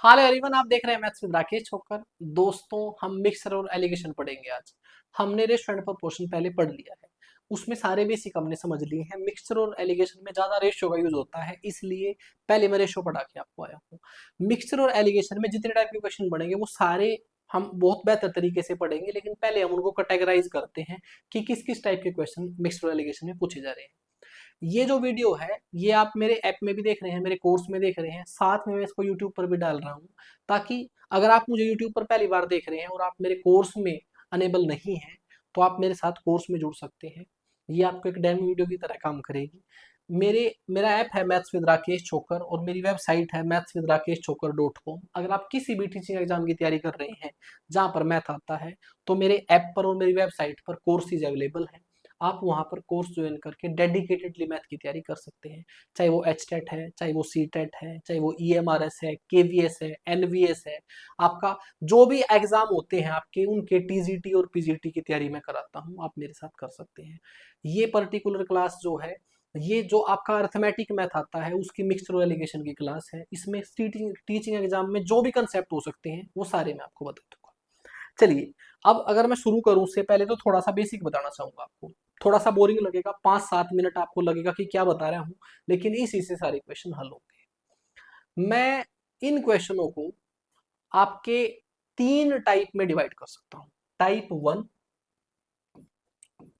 हाल everyone, आप देख रहे हैं मैथ्स विद राकेश छोकर। दोस्तों, हम मिक्सर और एलिगेशन पढ़ेंगे आज। हमने रेस्टोरेंट पर पोर्शन पहले पढ़ लिया है, उसमें सारे बेसिक हमने समझ लिए हैं। मिक्सर और एलिगेशन में ज्यादा रेशियो का यूज होता है, इसलिए पहले मैं रेशियो पढ़ा के आपको आया हूँ। मिक्सर और एलिगेशन में जितने टाइप के क्वेश्चन बनेंगे वो सारे हम बहुत बेहतर तरीके से पढ़ेंगे, लेकिन पहले हम उनको कैटेगराइज करते हैं कि किस किस टाइप के क्वेश्चन मिक्सर और एलिगेशन में पूछे जा रहे हैं। ये जो वीडियो है ये आप मेरे ऐप में भी देख रहे हैं, मेरे कोर्स में देख रहे हैं, साथ में मैं इसको यूट्यूब पर भी डाल रहा हूँ, ताकि अगर आप मुझे यूट्यूब पर पहली बार देख रहे हैं और आप मेरे कोर्स में अनेबल नहीं हैं तो आप मेरे साथ कोर्स में जुड़ सकते हैं। ये आपको एक डेमो वीडियो की तरह काम करेगी। मेरा ऐप है मैथ्स विद राकेश छोकर और मेरी वेबसाइट है mathswithrakeshchoker.com। अगर आप किसी भी टीचिंग एग्जाम की तैयारी कर रहे हैं जहाँ पर मैथ आता है तो मेरे ऐप पर और मेरी वेबसाइट पर कोर्सेज अवेलेबल हैं। आप वहाँ पर कोर्स ज्वाइन करके डेडिकेटेडली मैथ की तैयारी कर सकते हैं, चाहे वो एच टेट है, चाहे वो सी टेट है, चाहे वो ई एम आर एस है, के वी एस है, एन वी एस है। आपका जो भी एग्जाम होते हैं आपके, उनके टी जी टी और पी जी टी की तैयारी मैं कराता हूँ, आप मेरे साथ कर सकते हैं। ये पर्टिकुलर क्लास जो है, ये जो आपका अर्थमेटिक मैथ आता है उसकी मिक्सचर और एलिगेशन की क्लास है। इसमें टीचिंग एग्जाम में जो भी कंसेप्ट हो सकते हैं वो सारे मैं आपको बता दूंगा। चलिए, अब अगर मैं शुरू करूं उससे पहले तो थोड़ा सा बेसिक बताना चाहूंगा आपको। थोड़ा सा बोरिंग लगेगा, 5-7 मिनट आपको लगेगा कि क्या बता रहा हूं, लेकिन इसी से सारे क्वेश्चन हल होंगे। मैं इन क्वेश्चनों को आपके 3 टाइप में डिवाइड कर सकता हूं। टाइप 1,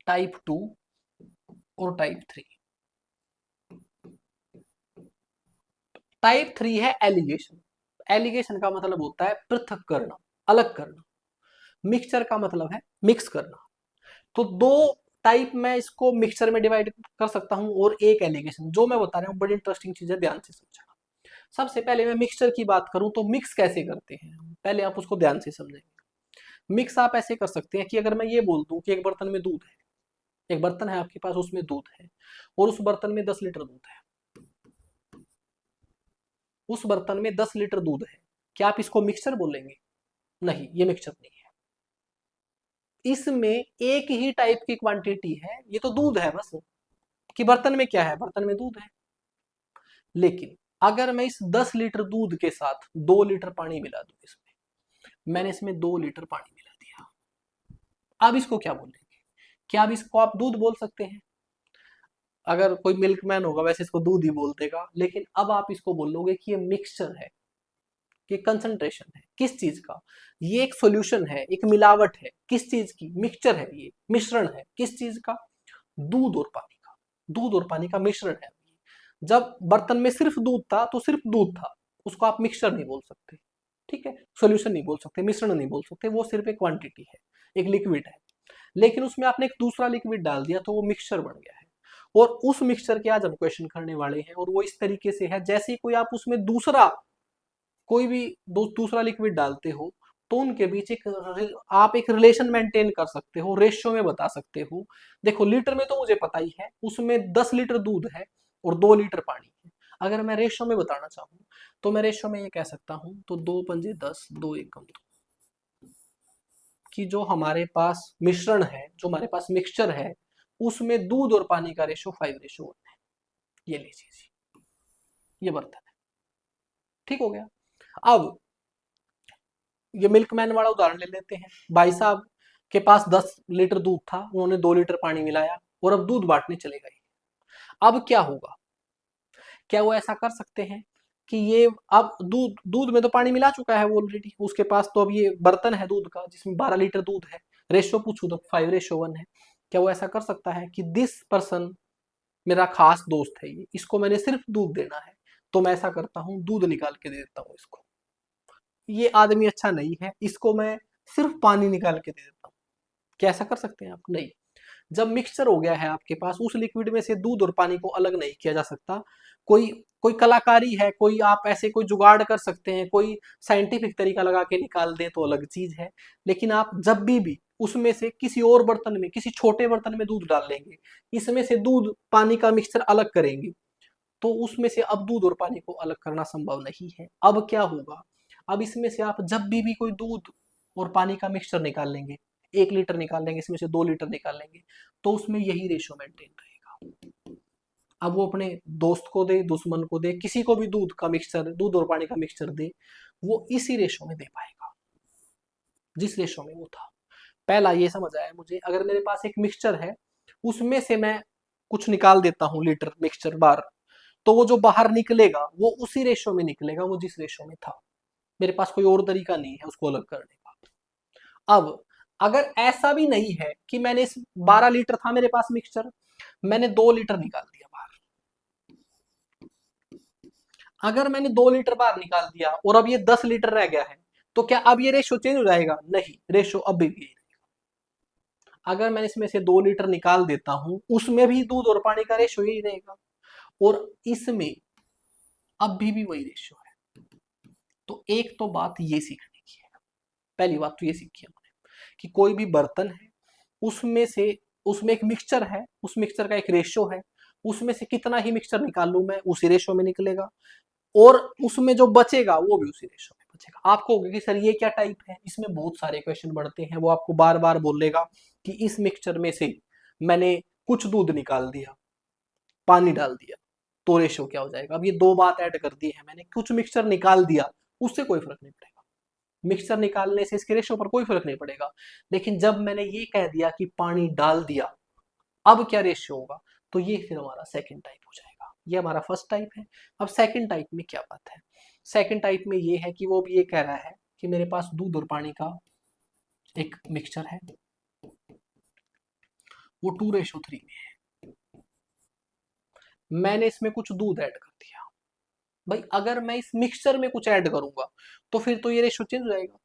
टाइप 2 और टाइप 3। टाइप 3 है एलिगेशन। एलिगेशन का मतलब होता है पृथक करना, अलग करना। मिक्सचर का मतलब है मिक्स करना। तो दो टाइप मैं इसको मिक्सचर में डिवाइड कर सकता हूं और एक एलिगेशन। जो मैं बता रहा हूं बड़ी इंटरेस्टिंग चीज है, ध्यान से समझना। सबसे पहले मैं मिक्सचर की बात करूं तो मिक्स कैसे करते हैं, पहले आप उसको ध्यान से समझेंगे। मिक्स आप ऐसे कर सकते हैं कि अगर मैं ये बोल दूं कि एक बर्तन में दूध है, एक बर्तन है आपके पास, उसमें दूध है और उस बर्तन में 10 लीटर दूध है। उस बर्तन में 10 लीटर दूध है, क्या आप इसको मिक्सचर बोलेंगे? नहीं, ये मिक्सचर नहीं है। इसमें एक ही टाइप की क्वांटिटी है, ये तो दूध है बस। कि बर्तन में क्या है, बर्तन में दूध है। लेकिन अगर मैं इस 10 लीटर दूध के साथ 2 लीटर पानी मिला दूं, इसमें मैंने इसमें 2 लीटर पानी मिला दिया, अब इसको क्या बोलेंगे? क्या अब इसको आप दूध बोल सकते हैं? अगर कोई मिल्कमैन होगा वैसे इसको दूध ही बोल देगा, लेकिन अब आप इसको बोलोगे कि ये मिक्सचर है, कि कंसंट्रेशन है किस चीज का, ये एक सॉल्यूशन है, एक मिलावट है किस चीज की, मिक्सचर है, ये मिश्रण है किस चीज का, दूध और पानी का। दूध और पानी का मिश्रण है। जब बर्तन में सिर्फ दूध था तो सिर्फ दूध था, उसको आप मिक्सचर नहीं बोल सकते, ठीक है, सॉल्यूशन नहीं बोल सकते, मिश्रण नहीं बोल सकते, वो सिर्फ एक क्वांटिटी है, एक लिक्विड है। लेकिन उसमें आपने एक दूसरा लिक्विड डाल दिया तो वो मिक्सचर बन गया है। और उस मिक्सचर के आज हम क्वेश्चन करने वाले हैं, और वो इस तरीके से है जैसे कोई आप उसमें दूसरा कोई भी दूसरा लिक्विड डालते हो तो उनके बीच आप एक रिलेशन मेंटेन कर सकते हो, रेशियो में बता सकते हो। देखो, लीटर में तो मुझे पता ही है, उसमें 10 लीटर दूध है और 2 लीटर पानी है। अगर मैं रेशियो में बताना चाहूँ तो मैं रेशियो में ये कह सकता हूँ, तो 2 पंजे 10, 2 एकम 2, कि जो हमारे पास मिश्रण है, जो हमारे पास मिक्सचर है, उसमें दूध और पानी का रेशियो 5:1 है। ये लीजिए जी, ये बर्तन है, ठीक हो गया। अब ये मिल्कमैन वाला उदाहरण ले लेते हैं। भाई साहब के पास 10 लीटर दूध था, उन्होंने 2 लीटर पानी मिलाया और अब दूध बांटने चले गए। अब क्या होगा? क्या वो ऐसा कर सकते हैं कि ये अब दूध दूध में तो पानी मिला चुका है वो ऑलरेडी, उसके पास तो अब ये बर्तन है दूध का जिसमें 12 लीटर दूध है, रेशियो पूछू तो 5:1 है। क्या वो ऐसा कर सकता है कि दिस पर्सन मेरा खास दोस्त है, ये इसको मैंने सिर्फ दूध देना है, तो मैं ऐसा करता हूँ दूध निकाल के दे देता हूँ इसको। ये आदमी अच्छा नहीं है, इसको मैं सिर्फ पानी निकाल के दे देता हूँ। क्या ऐसा कर सकते हैं आप? नहीं। जब मिक्सचर हो गया है आपके पास, उस लिक्विड में से दूध और पानी को अलग नहीं किया जा सकता। कोई कोई कलाकारी है, कोई आप ऐसे कोई जुगाड़ कर सकते हैं, कोई साइंटिफिक तरीका लगा के निकाल दे तो अलग चीज है। लेकिन आप जब भी उसमें से किसी और बर्तन में, किसी छोटे बर्तन में दूध डाल लेंगे, इसमें से दूध पानी का मिक्सचर अलग करेंगे, तो उसमें से अब दूध और पानी को अलग करना संभव नहीं है। अब क्या होगा? अब इसमें से आप जब भी कोई दूध और पानी का मिक्सचर निकाल लेंगे, 1 लीटर निकाल लेंगे, इसमें से 2 लीटर निकाल लेंगे, तो उसमें यही रेशियो मेंटेन रहेगा। अब वो अपने दोस्त को दे, दुश्मन को दे, किसी को भी दूध का मिक्सचर, दूध और पानी का मिक्सचर दे, वो इसी रेशो में दे पाएगा जिस रेशो में वो था। पहला ये समझ आया मुझे, अगर मेरे पास एक मिक्सचर है उसमें से मैं कुछ निकाल देता हूं लीटर मिक्सचर बार, तो वो जो बाहर निकलेगा वो उसी रेशो में निकलेगा वो जिस रेशो में था। मेरे पास कोई और तरीका नहीं है उसको अलग करने का। अब अगर ऐसा भी नहीं है कि मैंने इस 12 लीटर था मेरे पास मिक्सचर, मैंने 2 लीटर निकाल दिया बाहर, अगर मैंने 2 लीटर बाहर निकाल दिया और अब ये 10 लीटर रह गया है, तो क्या अब ये रेशो चेंज हो जाएगा? नहीं, रेशो अब भी रहेगा। अगर मैं इसमें से 2 लीटर निकाल देता हूं, उसमें भी दूध और पानी का रेशो यही रहेगा, और इसमें अब भी वही रेशो है। तो एक तो बात ये सीखने की है, पहली बात तो ये सीखी हमने कि कोई भी बर्तन है उसमें एक मिक्सचर है, उस मिक्सचर का एक रेशो है, उसमें से कितना ही मिक्सचर निकाल लूं मैं उसी रेशो में निकलेगा, और उसमें जो बचेगा वो भी उसी रेशो में बचेगा। आपको होगा कि सर ये क्या टाइप है, इसमें बहुत सारे क्वेश्चन बढ़ते हैं, वो आपको बार बार बोलेगा कि इस मिक्सचर में से मैंने कुछ दूध निकाल दिया, पानी डाल दिया, तो रेशो क्या हो जाएगा। अब ये दो बात ऐड कर दी है मैंने, कुछ मिक्सचर निकाल दिया उससे कोई फर्क नहीं पड़ेगा, मिक्सचर निकालने से इसके रेशो पर कोई फर्क नहीं पड़ेगा। लेकिन जब मैंने ये कह दिया कि पानी डाल दिया, अब क्या रेशियो होगा, तो ये फिर हमारा सेकंड टाइप हो जाएगा। ये हमारा फर्स्ट टाइप है। अब सेकंड टाइप में क्या बात है, सेकंड टाइप में ये है कि वो भी ये कह रहा है कि मेरे पास दूध और पानी का एक मिक्सचर है, वो 2:3 में है, मैंने इसमें कुछ दूध ऐड कर दिया। भाई अगर मैं इस मिक्सचर में कुछ ऐड करूंगा तो फिर तो ये रेशो चेंज हो जाएगा।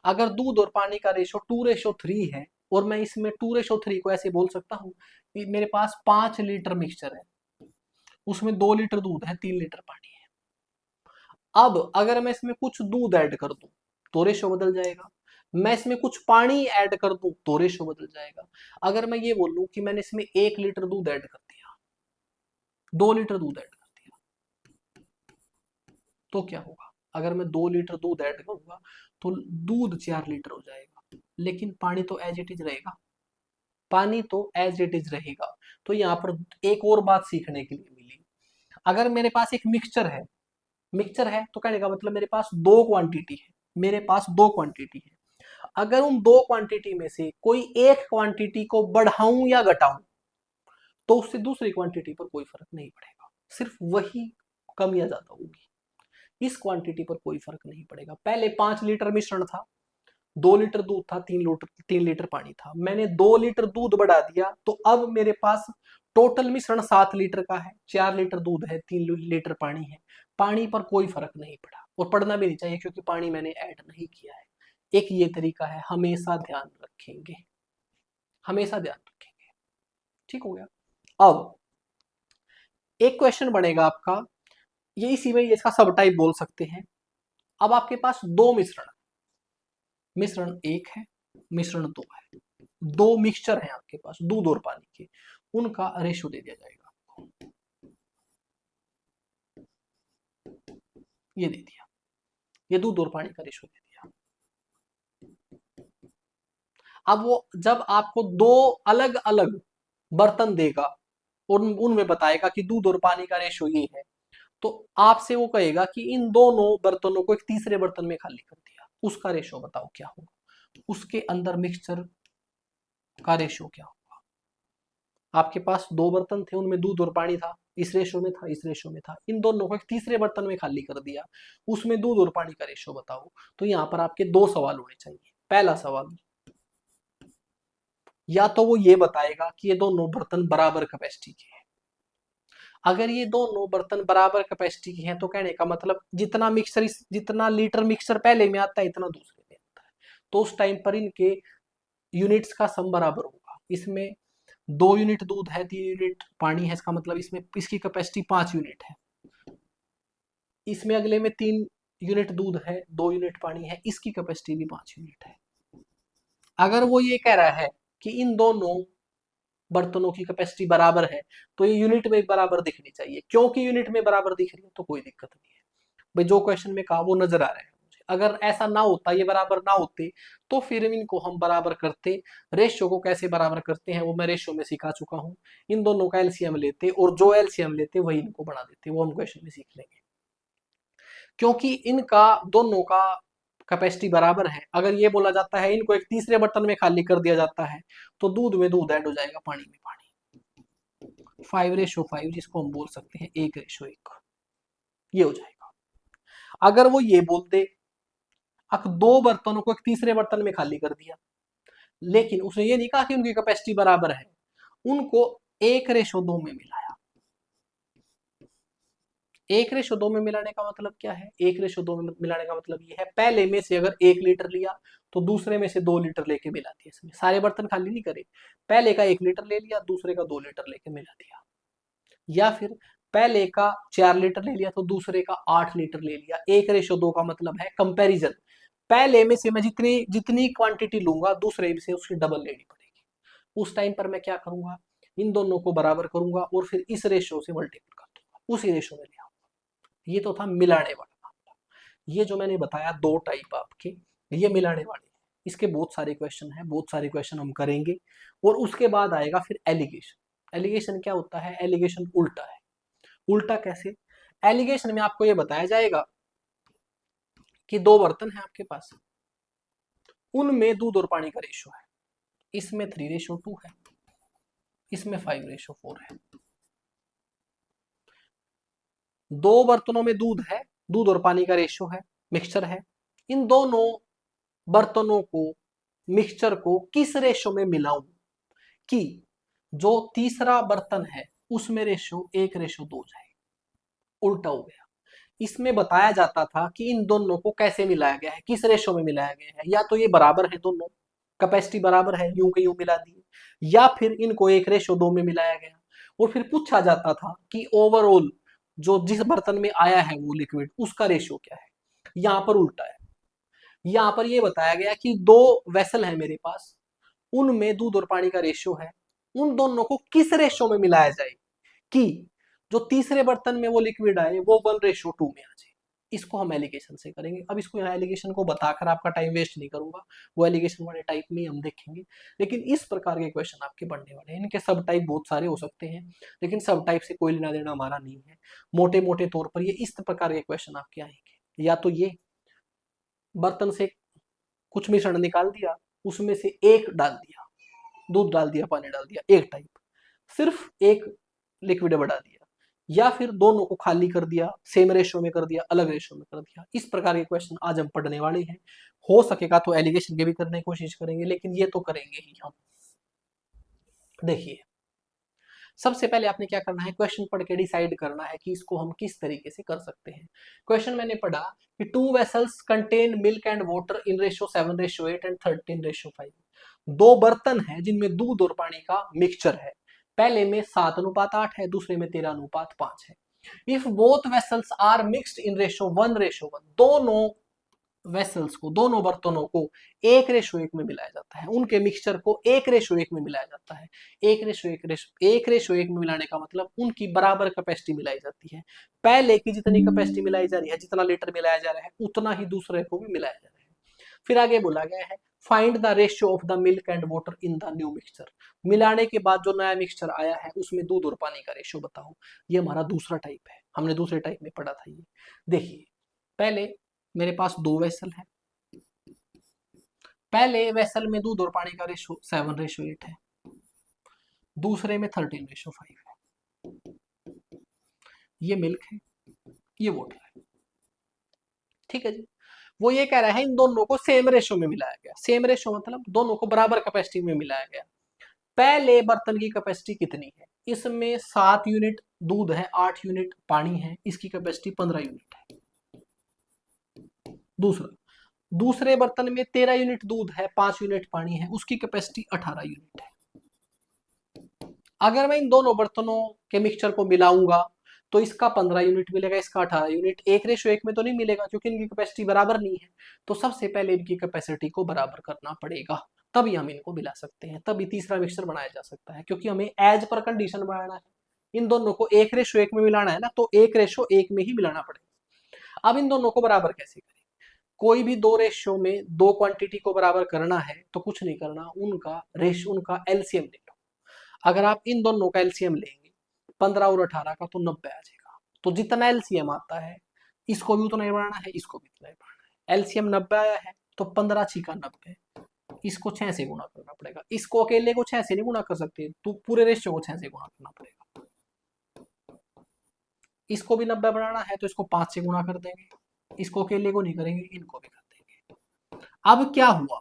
अगर दूध और पानी का रेशो 2:3 है और मैं इसमें 2:3 को ऐसे बोल सकता हूँ कि मेरे पास 5 लीटर मिक्सचर है, उसमें 2 लीटर दूध है, 3 लीटर पानी है। अब अगर मैं इसमें कुछ दूध ऐड कर दूं तो रेशो बदल जाएगा, मैं इसमें कुछ पानी ऐड कर दूं तो रेशो बदल जाएगा। अगर मैं ये बोलूं कि मैंने इसमें 1 लीटर दूध ऐड कर दिया, 2 लीटर दूध ऐड कर दिया, तो क्या होगा, अगर मैं 2 लीटर दूध ऐड करूंगा तो दूध 4 लीटर हो जाएगा, लेकिन पानी तो एज इट इज रहेगा, पानी तो एज इट इज रहेगा। तो यहाँ पर एक और बात सीखने के लिए मिली, अगर मेरे पास एक मिक्सचर है तो कहने का मतलब मेरे पास दो क्वांटिटी है, मेरे पास दो क्वांटिटी है, अगर उन दो क्वांटिटी में से कोई एक क्वांटिटी को बढ़ाऊं या घटाऊं तो उससे दूसरी क्वांटिटी पर कोई फर्क नहीं पड़ेगा, सिर्फ वही कम या ज्यादा होगी, इस क्वांटिटी पर कोई फर्क नहीं पड़ेगा। पहले 5 लीटर मिश्रण था, 2 लीटर दूध था, 3 लीटर पानी था, मैंने 2 लीटर दूध बढ़ा दिया तो अब मेरे पास टोटल मिश्रण 7 लीटर का है, 4 लीटर दूध है, 3 लीटर पानी है, पानी पर कोई फर्क नहीं पड़ा और पड़ना भी नहीं चाहिए क्योंकि पानी मैंने ऐड नहीं किया है। एक ये तरीका है, हमेशा ध्यान रखेंगे, हमेशा ध्यान रखेंगे। ठीक हो गया। अब एक क्वेश्चन बनेगा आपका, ये इसी में इसका सब टाइप बोल सकते हैं। अब आपके पास दो मिश्रण एक है, मिश्रण दो है, दो मिक्सचर है आपके पास दूध और पानी के, उनका रेशो दे दिया जाएगा, ये दे दिया, ये दूध और पानी का रेशो दे दिया। अब वो जब आपको दो अलग अलग बर्तन देगा और उनमें बताएगा कि दूध और पानी का रेशो ये है, तो आपसे वो कहेगा कि इन दोनों बर्तनों को एक तीसरे बर्तन में खाली कर दिया, उसका रेशो बताओ क्या होगा, उसके अंदर मिक्सचर का रेशो क्या होगा। आपके पास दो बर्तन थे, उनमें दूध और पानी था, इस रेशो में था, इस रेशो में था, इन दोनों को एक तीसरे बर्तन में खाली कर दिया, उसमें दूध और पानी का रेशो बताओ। तो यहाँ पर आपके दो सवाल होने चाहिए। पहला सवाल, या तो वो ये बताएगा कि ये दोनों बर्तन बराबर कैपेसिटी के हैं, अगर ये दोनों बर्तन बराबर कैपेसिटी के हैं तो कहने का मतलब जितना लीटर मिक्सर पहले में आता है इतना दूसरे में आता है, तो उस टाइम पर इनके यूनिट्स का सम बराबर होगा। इसमें 2 यूनिट दूध है, 3 यूनिट पानी है, इसका मतलब इसमें इसकी कैपेसिटी 5 यूनिट है, इसमें अगले में 3 यूनिट दूध है, 2 यूनिट पानी है, इसकी कैपेसिटी भी 5 यूनिट है। अगर वो ये कह रहा है कि इन दोनों बर्तनों की कैपेसिटी बराबर है तो ये यूनिट में बराबर दिखनी चाहिए, क्योंकि यूनिट में बराबर दिख रही है तो कोई दिक्कत नहीं है। भाई जो क्वेश्चन में कहा वो नजर आ रहा है मुझे, अगर ऐसा ना होता, ये बराबर ना होते, तो फिर इनको हम बराबर करते। रेशियो को कैसे बराबर करते हैं वो मैं रेशियो में सिखा चुका हूँ, इन दोनों का एलसीएम लेते और जो एलसीएम लेते वही इनको बढ़ा देते, वो हम क्वेश्चन में सीख लेंगे। क्योंकि इनका दोनों का कैपेसिटी बराबर है। अगर ये बोला जाता है इनको एक तीसरे बर्तन में खाली कर दिया जाता है तो दूध में दूध ऐड हो जाएगा, पानी में पानी। 5:5 जिसको हम बोल सकते हैं 1:1, ये हो जाएगा। अगर वो ये बोलते दो बर्तनों को एक तीसरे बर्तन में खाली कर दिया, लेकिन उसने ये नहीं कहा कि उनकी कैपेसिटी बराबर है, उनको 1:2 में मिलाया। 1:2 में मिलाने का मतलब क्या है? 1:2 में मिलाने का मतलब ये है, पहले में से अगर 1 लीटर लिया तो दूसरे में से 2 लीटर लेके मिला दिया। इसमें सारे बर्तन खाली नहीं करे, पहले का 1 लीटर ले लिया, दूसरे का 2 लीटर लेके मिला दिया। या फिर पहले का 4 लीटर ले लिया तो दूसरे का 8 लीटर ले लिया। 1:2 का मतलब है कंपैरिजन, पहले में से मैं जितनी जितनी क्वांटिटी लूंगा दूसरे से उसकी डबल लेनी पड़ेगी। उस टाइम पर मैं क्या करूंगा, इन दोनों को बराबर करूंगा और फिर इस रेशो से मल्टीपल कर दूंगा, उसी रेशो में ले आऊंगा। ये तो था मिलाने वाला मामला। ये जो मैंने बताया दो टाइप आपके, ये मिलाने वाले हैं। इसके बहुत सारे क्वेश्चन हैं, बहुत सारे क्वेश्चन हम करेंगे। और उसके बाद आएगा फिर एलिगेशन। एलिगेशन क्या होता है? एलिगेशन उल्टा है। उल्टा कैसे? एलिगेशन में आपको ये बताया जाएगा कि दो बर्तन है आपके पास, उनमें दूध और पानी का रेशो है, इसमें 3:2 है, इसमें 5:4 है। दो बर्तनों में दूध है, दूध और पानी का रेशो है, मिक्सचर है। इन दोनों बर्तनों को, मिक्सचर को किस रेशो में मिलाऊं कि जो तीसरा बर्तन है उसमें रेशो 1:2 जाए? उल्टा हो गया। इसमें बताया जाता था कि इन दोनों को कैसे मिलाया गया है, किस रेशो में मिलाया गया है। या तो ये बराबर है, दोनों कैपेसिटी बराबर है, यूं के यूं मिला दिए, या फिर इनको 1:2 में मिलाया गया। और फिर पूछा जाता था कि ओवरऑल जो जिस बर्तन में आया है वो लिक्विड, उसका रेशियो क्या है। यहाँ पर उल्टा है। यहाँ पर ये बताया गया कि दो वेसल है मेरे पास, उनमें दूध और पानी का रेशियो है, उन दोनों को किस रेशियो में मिलाया जाए कि जो तीसरे बर्तन में वो लिक्विड आए वो 1:2 में आ जाए। इसको हम एलिगेशन से करेंगे। अब इसको यहाँ एलिगेशन को बताकर आपका टाइम वेस्ट नहीं करूंगा, वो एलिगेशन वाले टाइप में ही हम देखेंगे। लेकिन इस प्रकार के क्वेश्चन आपके बनने वाले हैं। इनके सब टाइप बहुत सारे हो सकते हैं, लेकिन सब टाइप से कोई लेना देना हमारा नहीं है। मोटे मोटे तौर पर ये इस प्रकार के क्वेश्चन आपके आएंगे। या तो ये बर्तन से कुछ मिश्रण निकाल दिया, उसमें से एक डाल दिया, दूध डाल दिया, पानी डाल दिया, एक टाइप, सिर्फ एक लिक्विड बढ़ा दिया। या फिर दोनों को खाली कर दिया, सेम रेशो में कर दिया, अलग रेशो में कर दिया। इस प्रकार के क्वेश्चन आज हम पढ़ने वाले हैं। हो सकेगा तो एलिगेशन के भी करने की कोशिश करेंगे, लेकिन ये तो करेंगे ही हम। देखिए, सबसे पहले आपने क्या करना है, क्वेश्चन पढ़ के डिसाइड करना है कि इसको हम किस तरीके से कर सकते हैं। क्वेश्चन मैंने पढ़ा कि 2 vessels contain milk and water in ratio 7:8 and 13:5। दो बर्तन हैं जिनमें दूध और पानी का मिक्सचर है, पहले में 7:8 है, दूसरे में 13:5 है। If both vessels are mixed in ratio 1:1, दोनों वेसल्स को, दोनों बर्तनों को 1:1 में मिलाया जाता है, उनके मिक्सचर को 1:1 में मिलाया जाता है। 1:1 में मिलाने का मतलब उनकी बराबर कैपेसिटी मिलाई जाती है। पहले की जितनी कैपेसिटी मिलाई जा रही है, जितना लीटर मिलाया जा रहा है, उतना ही दूसरे को भी मिलाया जा रहा है। फिर आगे बोला गया है find the ratio of the milk and water in the new mixture. मिलाने के बाद जो नया मिक्सचर आया है उसमें दूध और पानी का रेशियो बताओ। ये हमारा दूसरा टाइप है, हमने दूसरे टाइप में पढ़ा था ये। देखिए, पहले मेरे पास दो वेसल है, पहले वेसल में दूध और पानी का रेशो 7:8 है, दूसरे में 13:5 है। ये मिल्क है, ये वाटर है, ठीक है जी। वो ये कह रहा है इन दोनों को सेम रेशो में मिलाया गया। सेम रेशो मतलब दोनों को बराबर कैपेसिटी में मिलाया गया। पहले बर्तन की कैपेसिटी कितनी है? इसमें 7 यूनिट दूध है, 8 यूनिट पानी है, इसकी कैपेसिटी 15 यूनिट है। दूसरे बर्तन में 13 यूनिट दूध है, 5 यूनिट पानी है, उसकी कैपेसिटी 18 यूनिट है। अगर मैं इन दोनों बर्तनों के मिक्सचर को मिलाऊंगा तो इसका 15 यूनिट मिलेगा, इसका 18 यूनिट। 1:1 में तो नहीं मिलेगा क्योंकि इनकी कैपेसिटी बराबर नहीं है। तो सबसे पहले इनकी कैपेसिटी को बराबर करना पड़ेगा, तभी हम इनको मिला सकते हैं, तभी तीसरा मिक्सचर बनाया जा सकता है। क्योंकि हमें एज पर कंडीशन बनाना है, इन दोनों को 1:1 में मिलाना है ना, तो 1:1 में ही मिलाना पड़ेगा। अब इन दोनों को बराबर कैसे करें? कोई भी दो रेशियो में दो क्वांटिटी को बराबर करना है तो कुछ नहीं करना, उनका एलसीएम ले लो। अगर आप इन दोनों का एलसीएम लेंगे 15 और 18 का तो 90 आ जाएगा। तो जितना एलसीएम आता है इसको भी उतना ही बढ़ाना है, इसको भी उतना ही बढ़ाना है। एलसीएम 90 आया है तो 15 छिका 90, इसको 6 से गुणा करना पड़ेगा। इसको अकेले को 6 से नहीं गुणा कर सकते, तो पूरे रेशियो को 6 से गुणा करना पड़ेगा। इसको भी 90 बढ़ाना है तो इसको 5 से गुणा कर देंगे, इसको अकेले को नहीं करेंगे, इनको भी कर देंगे। अब क्या हुआ,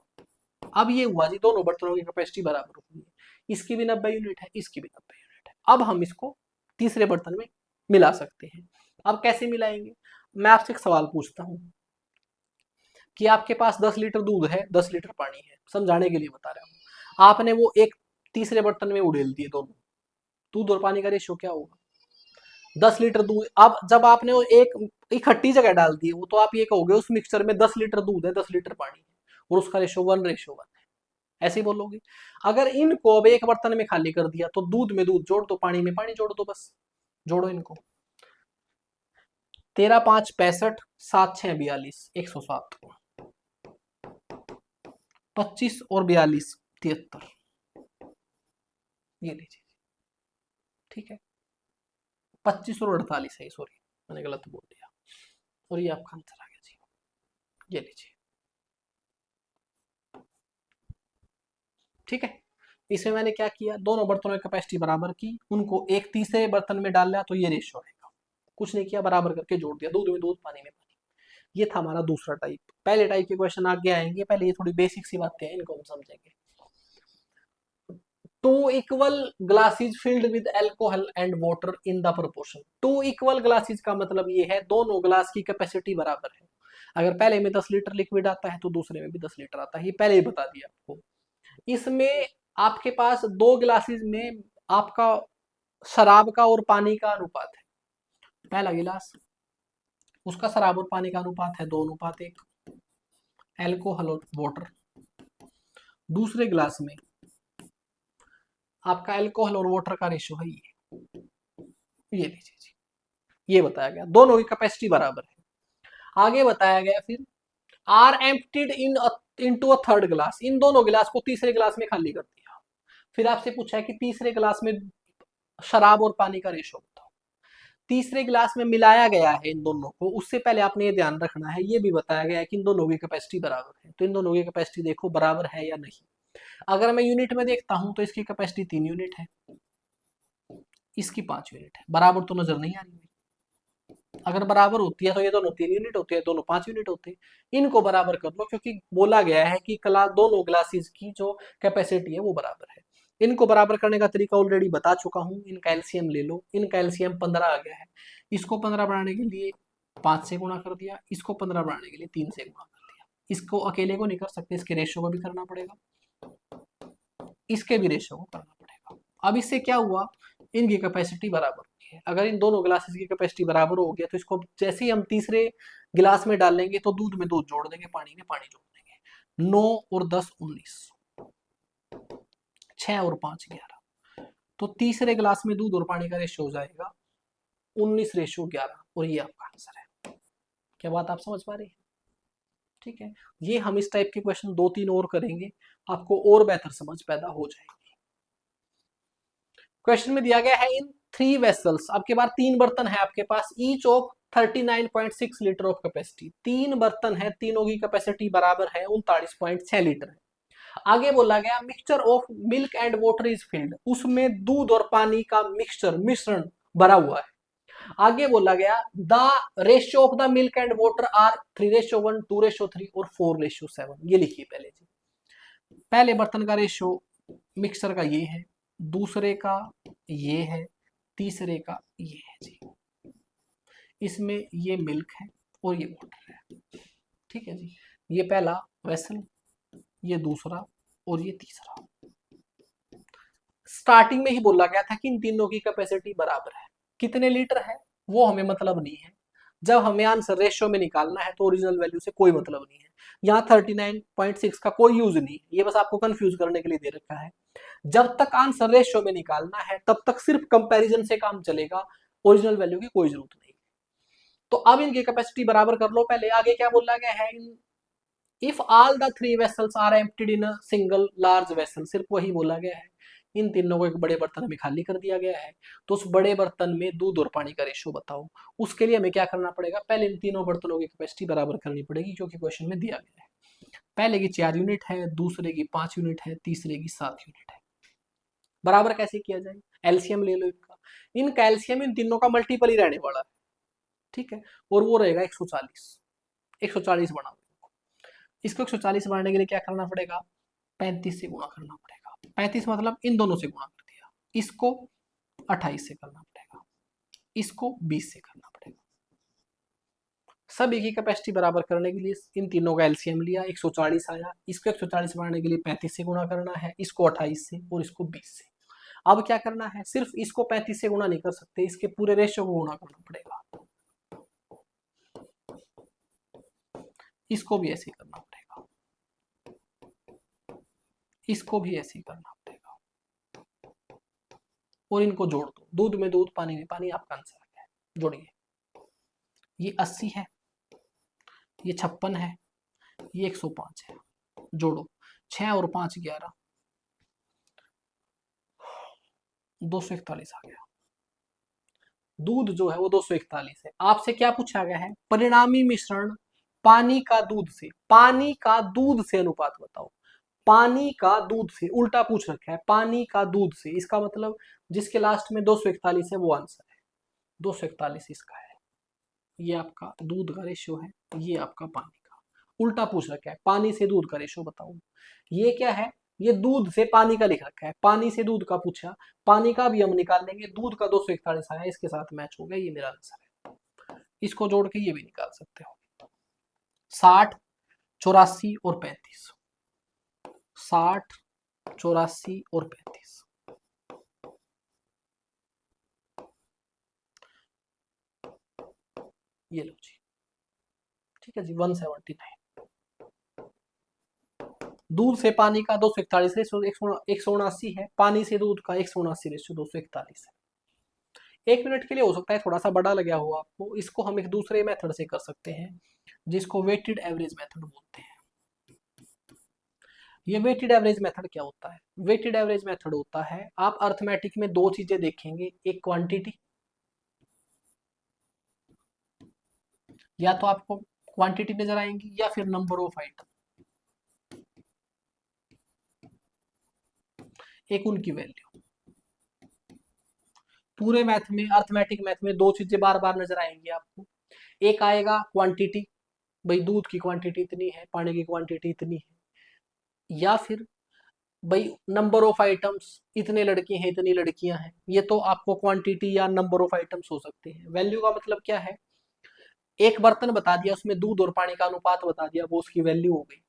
अब ये हुआ जी दोनों बर्तनों की कैपेसिटी बराबर हुई है, इसकी भी 90 यूनिट है, इसकी भी 90 यूनिट है। अब हम इसको तीसरे बर्तन में मिला सकते हैं। अब कैसे मिलाएंगे, मैं आपसे एक सवाल पूछता हूं कि आपके पास 10 लीटर दूध है, 10 लीटर पानी है, समझाने के लिए बता रहा हूं। आपने वो एक तीसरे बर्तन में उड़ेल दिए दोनों, दूध और पानी का रेशियो क्या होगा, 10 लीटर दूध। अब जब आपने वो एक इकट्ठी जगह डाल दी वो, तो आप ये कहोगे उस मिक्सचर में 10 लीटर दूध है, 10 लीटर पानी है, और उसका रेशियो 1:1 है, ऐसे ही बोलोगे। अगर इनको अब एक बर्तन में खाली कर दिया तो दूध में दूध जोड़ दो, पानी में पानी जोड़ दो, बस जोड़ो इनको। 13 5 65, 7 6 42, 107, 25 और 42 73, ये लीजिए, ठीक है। 25 और 48 है, सॉरी मैंने गलत बोल दिया, और ये आपका आंसर आ गया जी, ये लीजिए, ठीक है। इसमें मैंने क्या किया, दोनों बर्तनों की कैपेसिटी बराबर की, उनको एक तीसरे बर्तन में डाल लिया तो ये रेशियो आएगा, कुछ नहीं किया, बराबर करके जोड़ दिया, दूध में दूध पानी में पानी। ये था हमारा दूसरा टाइप। पहले टाइप के क्वेश्चन आगे आएंगे, पहले ये थोड़ी बेसिक सी बातें हैं, इनको हम समझेंगे। 2 equal glasses filled with alcohol and water in the proportion. 2 equal glasses का मतलब ये है दोनों ग्लास की कैपेसिटी बराबर है। अगर पहले में 10 लीटर लिक्विड आता है तो दूसरे में भी 10 लीटर आता है, ये पहले ही बता दिया आपको। इसमें आपके पास 2 गिलासेस में आपका शराब का और पानी का अनुपात है। पहला गिलास, उसका शराब और पानी का अनुपात है 2:1, एल्कोहल और वाटर। दूसरे गिलास में आपका एल्कोहल और वाटर का रेशियो है ये लीजिए जी, ये बताया गया, दोनों की कैपेसिटी बराबर है। आगे बताया गया फिर are emptied into a third glass, इन दोनों गिलास को तीसरे गिलास में खाली कर दिया। फिर आपसे पूछा है कि तीसरे गिलास में शराब और पानी का रेशियो बताओ। तीसरे गिलास में मिलाया गया है इन दोनों को, उससे पहले आपने ये ध्यान रखना है, ये भी बताया गया है कि इन दोनों की कैपेसिटी बराबर है, तो इन दोनों की कैपेसिटी देखो बराबर है या नहीं। अगर मैं यूनिट में देखता हूं तो इसकी कैपेसिटी 3 यूनिट है, इसकी 5 यूनिट है, बराबर तो नजर नहीं आ रही। अगर बराबर होती है तो ये दोनों 3 यूनिट होते हैं, दोनों 5 यूनिट होते हैं। इनको बराबर कर लो, क्योंकि बोला गया है कि दोनों ग्लासेस की जो कैपेसिटी है वो बराबर है। इनको बराबर करने का तरीका ऑलरेडी बता चुका हूं, इनका एलसीएम ले लो, इनका एलसीएम 15 आ गया है, इसको 15 बढ़ाने के लिए 5 से गुणा कर दिया, इसको 15 बढ़ाने के लिए 3 से गुणा कर दिया। इसको अकेले को नहीं कर सकते, इसके रेशियो को भी करना पड़ेगा, इसके भी रेशियो को करना पड़ेगा। अब इससे क्या हुआ, इनकी कैपेसिटी बराबर होगी है। अगर इन दोनों गिलासेस की कैपेसिटी बराबर हो गया तो इसको जैसे ही हम तीसरे गिलास में डालेंगे तो दूध में दूध जोड़ देंगे, पानी में पानी जोड़ देंगे। 9 और 10 19, 6 और 5 11, तो तीसरे गिलास में दूध और पानी का रेशियो हो जाएगा 19:11, और ये आपका आंसर है। क्या बात आप समझ पा रहे हैं, ठीक है। ये हम इस टाइप के क्वेश्चन 2-3 और करेंगे, आपको और बेहतर समझ पैदा हो जाएगी। क्वेश्चन में दिया गया है इन 3 वेसल्स, आपके पास 3 बर्तन है आपके पास, each of 39.6 litre of capacity. 3 बर्तन है, तीनों की कैपेसिटी बराबर है, 39.6 लीटर है। आगे बोला गया mixture of milk and water is filled, उसमें दूध और पानी का मिश्रण भरा हुआ है। आगे बोला गया the ratio of the milk and water are 3:1, 2:3 और 4:7। ये लिखिए पहले जी, पहले बर्तन का रेशियो मिक्सर का ये है, दूसरे का ये है, तीसरे का ये है जी। इसमें ये मिल्क है और ये वाटर है, ठीक है जी। ये पहला वेसल, ये दूसरा और ये तीसरा। स्टार्टिंग में ही बोला गया था कि इन तीनों की कैपेसिटी बराबर है, कितने लीटर है वो हमें मतलब नहीं है, जब हमें आंसर रेशियो में निकालना है तो ओरिजिनल वैल्यू से कोई मतलब नहीं है। यहाँ 39.6 का कोई यूज नहीं है, ये बस आपको कंफ्यूज करने के लिए दे रखा है। जब तक आंसर रेशियो में निकालना है तब तक सिर्फ कंपैरिजन से काम चलेगा, ओरिजिनल वैल्यू की कोई जरूरत नहीं। तो अब इनकी कैपेसिटी बराबर कर लो पहले। आगे क्या बोला गया है, if all the 3 vessels are emptied in a single large vessel, सिर्फ वही बोला गया है। इन तीनों को एक बड़े बर्तन में खाली कर दिया गया है। तो उस बड़े बर्तन में दूध और पानी का रेशियो बताओ। उसके लिए हमें क्या करना पड़ेगा, पहले इन तीनों बर्तनों की कैपेसिटी बराबर करनी पड़ेगी, क्योंकि क्वेश्चन में दिया गया है। पहले की 4 यूनिट है, दूसरे की 5 यूनिट है, तीसरे की 7 यूनिट है। बराबर कैसे किया जाए, एलसीएम ले लो इनका एलसीएम इन तीनों का मल्टीपल ही रहने वाला है, ठीक है, और वो रहेगा 140 बना। इसको 140 बढ़ाने के लिए क्या करना पड़ेगा, 35 से गुणा करना पड़ेगा। 35 मतलब इन दोनों से गुणा कर दिया, इसको 28 से करना पड़ेगा, इसको 20 से करना पड़ेगा। सभी की कैपेसिटी बराबर करने के लिए इन तीनों का एलसीएम लिया, 140 आया। इसको 140 बढ़ाने के लिए 35 से गुणा करना है, इसको 28 से और इसको 20 से। अब क्या करना है, सिर्फ इसको 35 से गुणा नहीं कर सकते, इसके पूरे रेशियो को गुणा करना पड़ेगा। इसको भी ऐसे करना पड़ेगा, इसको भी ऐसे करना पड़ेगा, और इनको जोड़ दो। दूध में दूध, पानी में पानी, आपका आंसर है। जोड़िए, ये 80 है, ये 56 है, ये 105 है। जोड़ो, 6 और 5 11, 241 आ गया। दूध जो है वो 241 है। आपसे क्या पूछा गया है, परिणामी मिश्रण पानी का दूध से, पानी का दूध से अनुपात बताओ। पानी का दूध से, उल्टा पूछ रखा है, पानी का दूध से, इसका मतलब जिसके लास्ट में 241 है वो आंसर है। 241 इसका है, ये आपका दूध का रेशियो है, ये आपका पानी का। उल्टा पूछ रखा है, पानी से दूध का रेशियो बताओ। ये क्या है, ये दूध से पानी का लिख रखा है, पानी से दूध का पूछा, पानी का भी हम निकाल लेंगे। दूध का 241 आया, इसके साथ मैच हो गया, ये मेरा आंसर है। इसको जोड़ के ये भी निकाल सकते हो, 60, 84 और 35। 60, 84 और 35। ये लो जी, ठीक है जी, 179। दूध से पानी का 241 रेशियो 179 है, पानी से दूध का 179 रेशियो 241 है। 1 मिनट के लिए हो सकता है थोड़ा सा बड़ा लगा हो आपको, इसको हम एक दूसरे मेथड से कर सकते हैं, जिसको वेटेड एवरेज मेथड बोलते हैं। ये वेटेड एवरेज मेथड क्या होता है, वेटेड एवरेज मेथड होता है, आप अर्थमेटिक में दो चीजें देखेंगे, एक क्वांटिटी, या तो आपको क्वांटिटी नजर आएंगी या फिर नंबर ऑफ आइटम, एक उनकी वैल्यू। पूरे मैथ में, अर्थमेटिक मैथ में दो चीजें बार बार नजर आएंगी आपको। एक आएगा क्वांटिटी, भाई दूध की क्वांटिटी इतनी है, पानी की क्वांटिटी इतनी है, या फिर भाई नंबर ऑफ आइटम्स, इतने लड़के हैं, इतनी लड़कियां हैं। ये तो आपको क्वांटिटी या नंबर ऑफ आइटम्स हो सकते हैं। वैल्यू का मतलब क्या है, एक बर्तन बता दिया, उसमें दूध और पानी का अनुपात बता दिया, वो उसकी वैल्यू हो गई,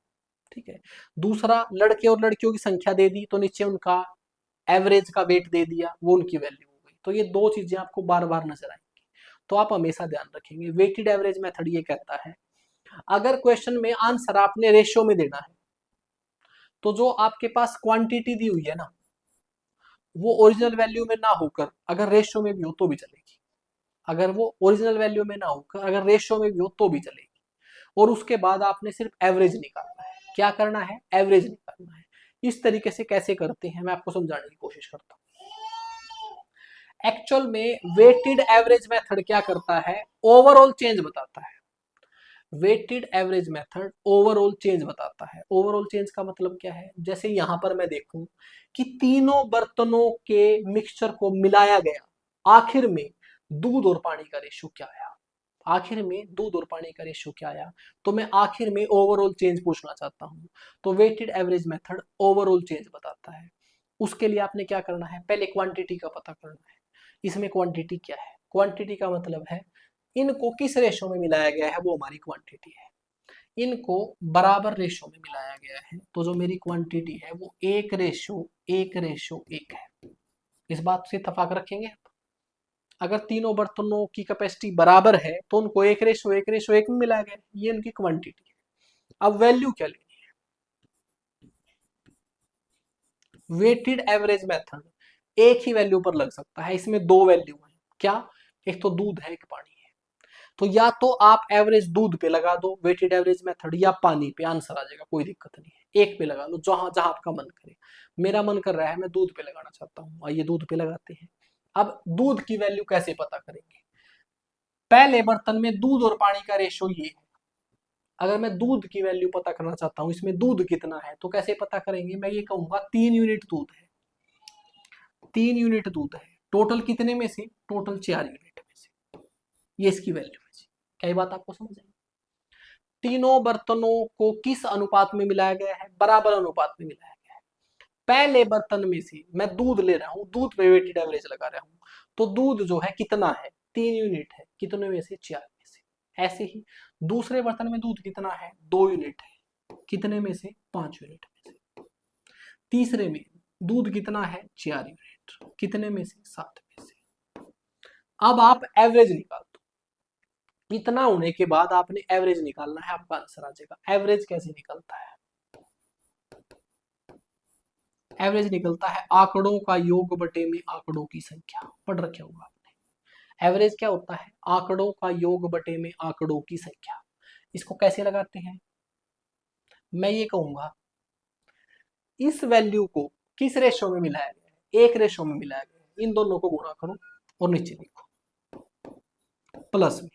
ठीक है। दूसरा, लड़के और लड़कियों की संख्या दे दी, तो नीचे उनका एवरेज का वेट दे दिया, वो उनकी वैल्यू हो गई। तो ये दो चीजें आपको बार बार नजर आएंगी, तो आप हमेशा ध्यान रखेंगे। वेटेड एवरेज मेथड ये कहता है, अगर क्वेश्चन में आंसर आपने रेशियो में देना है, तो जो आपके पास क्वांटिटी दी हुई है ना, वो ओरिजिनल वैल्यू में ना होकर अगर रेशियो में भी हो तो भी चलेगी। अगर वो ओरिजिनल वैल्यू में ना होकर अगर रेशियो में भी हो तो भी चलेगी। और उसके बाद आपने सिर्फ एवरेज निकालना है। क्या करना है, एवरेज निकालना है। इस तरीके से कैसे करते हैं मैं आपको समझाने की कोशिश करता हूं। एक्चुअल में वेटेड एवरेज मेथड क्या करता है, ओवरऑल चेंज बताता है। Weighted average method overall change बताता है। ओवरऑल चेंज का मतलब क्या है, जैसे यहां पर मैं देखूं कि तीनों बर्तनों के मिक्सचर को मिलाया गया, आखिर में दूध और पानी का रेशियो क्या आया, आखिर में दूध और पानी का रेशियो क्या आया, तो मैं आखिर में ओवरऑल चेंज पूछना चाहता हूं। तो weighted average method overall change बताता है। उसके लिए आपने क्या करना है, पहले क्वांटिटी का पता करना है। इसमें क्वांटिटी क्या है, क्वांटिटी का मतलब है इनको किस रेशो में मिलाया गया है, वो हमारी क्वांटिटी है। इनको बराबर रेशो में मिलाया गया है, तो जो मेरी क्वांटिटी है वो 1:1:1 है। इस बात से इत्तेफाक रखेंगे। अगर तीनों बर्तनों की कैपेसिटी बराबर है तो उनको 1:1:1 में मिलाया गया, ये उनकी क्वांटिटी है। अब वैल्यू क्या लेनी है, वेटेड एवरेज मेथड एक ही वैल्यू पर लग सकता है, इसमें दो वैल्यू है। क्या, एक तो दूध है, एक पानी है। तो या तो आप एवरेज दूध पे लगा दो, वेटेड एवरेज मेथड, या पानी पे, आंसर आ जाएगा, कोई दिक्कत नहीं है। एक पे लगा लो, जहां जहां आपका मन करे। मेरा मन कर रहा है मैं दूध पे लगाना चाहता हूँ, आइए दूध पे लगाते हैं। अब दूध की वैल्यू कैसे पता करेंगे? पहले बर्तन में दूध और पानी का रेशो ये है। अगर मैं दूध की वैल्यू पता करना चाहता हूँ, इसमें दूध कितना है, तो कैसे पता करेंगे? मैं ये कहूंगा 3 यूनिट दूध है, 3 यूनिट दूध है। टोटल कितने में से? टोटल 4 यूनिट में से। ये इसकी वैल्यू है जी। क्या ये बात आपको समझ आई? तीनों बर्तनों को किस अनुपात में मिलाया गया है? बराबर अनुपात में मिलाया गया है। पहले बर्तन में से मैं दूध ले रहा हूं, दूध पे वेटेड एवरेज लगा रहा हूं, तो दूध जो है कितना है? 3 यूनिट है। कितने में से? 4 में से। ऐसे ही दूसरे बर्तन में दूध कितना है? 2 यूनिट है। कितने में से? 5 यूनिट में से। तीसरे में दूध कितना है? 4 यूनिट। कितने में से? 7 में से। अब आप एवरेज निकाल दो। इतना होने के बाद आपने एवरेज निकालना है, आपका आंसर आ जाएगा। एवरेज कैसे निकलता है? एवरेज निकलता है आंकड़ों का योग बटे में आंकड़ों की संख्या। पढ़ रखे होगा आपने। एवरेज क्या होता है? आंकड़ों का योग बटे में आंकड़ों की संख्या। इसको कैसे लगाते हैं? मैं ये कहूंगा, इस वैल्यू को किस रेशो में मिलाया गया है? एक रेशो में मिलाया गया है। इन दोनों को गुणा करो और नीचे लिखो प्लस में।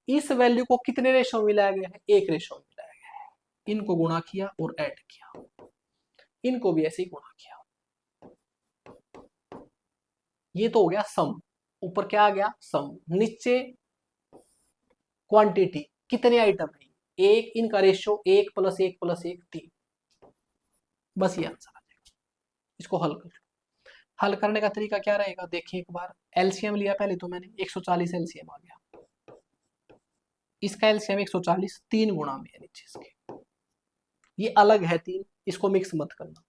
इस वैल्यू को कितने रेशो में मिलाया गया है? एक रेशो में मिलाया गया है। इनको गुणा किया और ऐड किया, इनको भी ऐसे ही गुणा किया। ये तो हो गया सम। ऊपर क्या आ गया? सम। नीचे क्वांटिटी, कितने आइटम है? एक। इनका रेशियो 1 + 1 + 1 3। बस ये आंसर आ जाएगा। इसको हल कर लो। हल करने का तरीका क्या रहेगा? देखिए एक बार। एलसीएम लिया पहले तो मैंने, 140 एलसीएम आ गया। इसका एलसीएम 140, 3 गुणा में है नीचे इसके। ये अलग है 3, इसको मिक्स मत करना।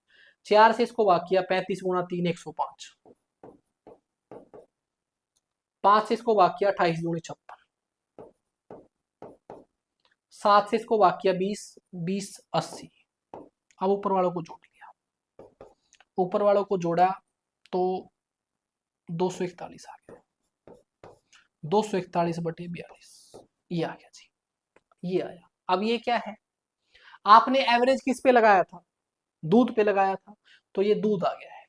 4 से इसको भाग किया, 35 × 3 105। 5 से इसको भाग किया, 28 दूनी 56। 7 से इसको भाग किया, 20 20 80। अब ऊपर वालों को जोड़ लिया, ऊपर वालों को जोड़ा तो 241 आ गया। 241 बटे 42, ये आ गया जी, ये आया। अब ये क्या है? आपने एवरेज किस पे लगाया था? दूध पे लगाया था, तो ये दूध आ गया है।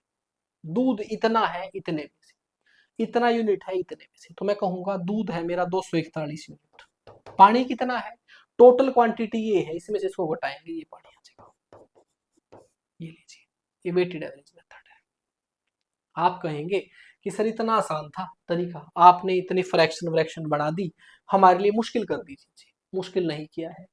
दूध इतना है इतने में से, इतना यूनिट है इतने में से, तो मैं कहूंगा दूध है मेरा 241 यूनिट। पानी कितना है? टोटल क्वांटिटी ये है, इसमें से इसको घटाएंगे, ये पानी आ जाएगा। ये लीजिए, ये वेटेड एवरेज मेथड है। आप कहेंगे कि सर इतना आसान था तरीका, आपने इतनी फ्रैक्शन व्रैक्शन बढ़ा दी, हमारे लिए मुश्किल कर दी चीजें। मुश्किल नहीं किया है।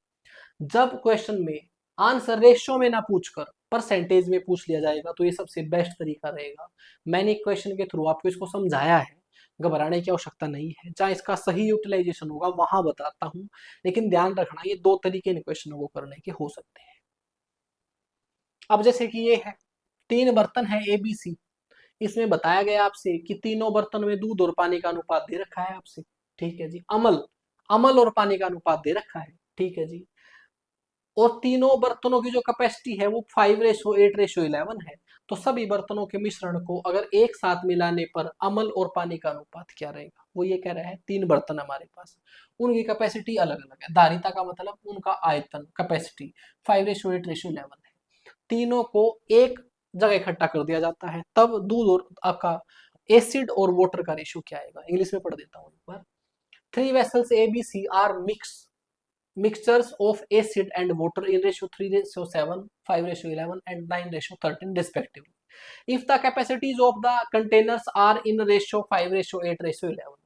जब क्वेश्चन में आंसर रेशियो में ना पूछकर परसेंटेज में पूछ लिया जाएगा, तो ये सबसे बेस्ट तरीका रहेगा। मैंने क्वेश्चन के थ्रू आपको इसको समझाया है, घबराने की आवश्यकता नहीं है। जहाँ इसका सही यूटिलाइजेशन होगा वहां बताता हूँ, लेकिन ध्यान रखना ये 2 तरीके इन क्वेश्चनों को करने के हो सकते हैं। अब जैसे कि ये है, 3 बर्तन है ABC। इसमें बताया गया आपसे कि तीनों बर्तन में दूध और पानी का अनुपात दे रखा है आपसे, ठीक है जी। अमल और पानी का अनुपात दे रखा है, ठीक है जी। और तीनों बर्तनों की जो कैपेसिटी है वो 5:8:11 है। तो सभी बर्तनों के मिश्रण को अगर एक साथ मिलाने पर अमल और पानी का अनुपात क्या रहेगा? वो ये कह रहा है 3 बर्तन हमारे पास, उनकी कैपेसिटी अलग अलग है। धारिता का मतलब उनका आयतन, कैपेसिटी 5:8:11 है। तीनों को एक जगह इकट्ठा कर दिया जाता है, तब दूध और आपका एसिड और वाटर का रेशियो क्या आएगा? इंग्लिश में पढ़ देता हूँ एक बार। 3 vessels ABC are mixtures of acid and water in ratio 3:7, 5:11 and 9:13 respectively. If the capacities of the containers are in ratio 5:8:11,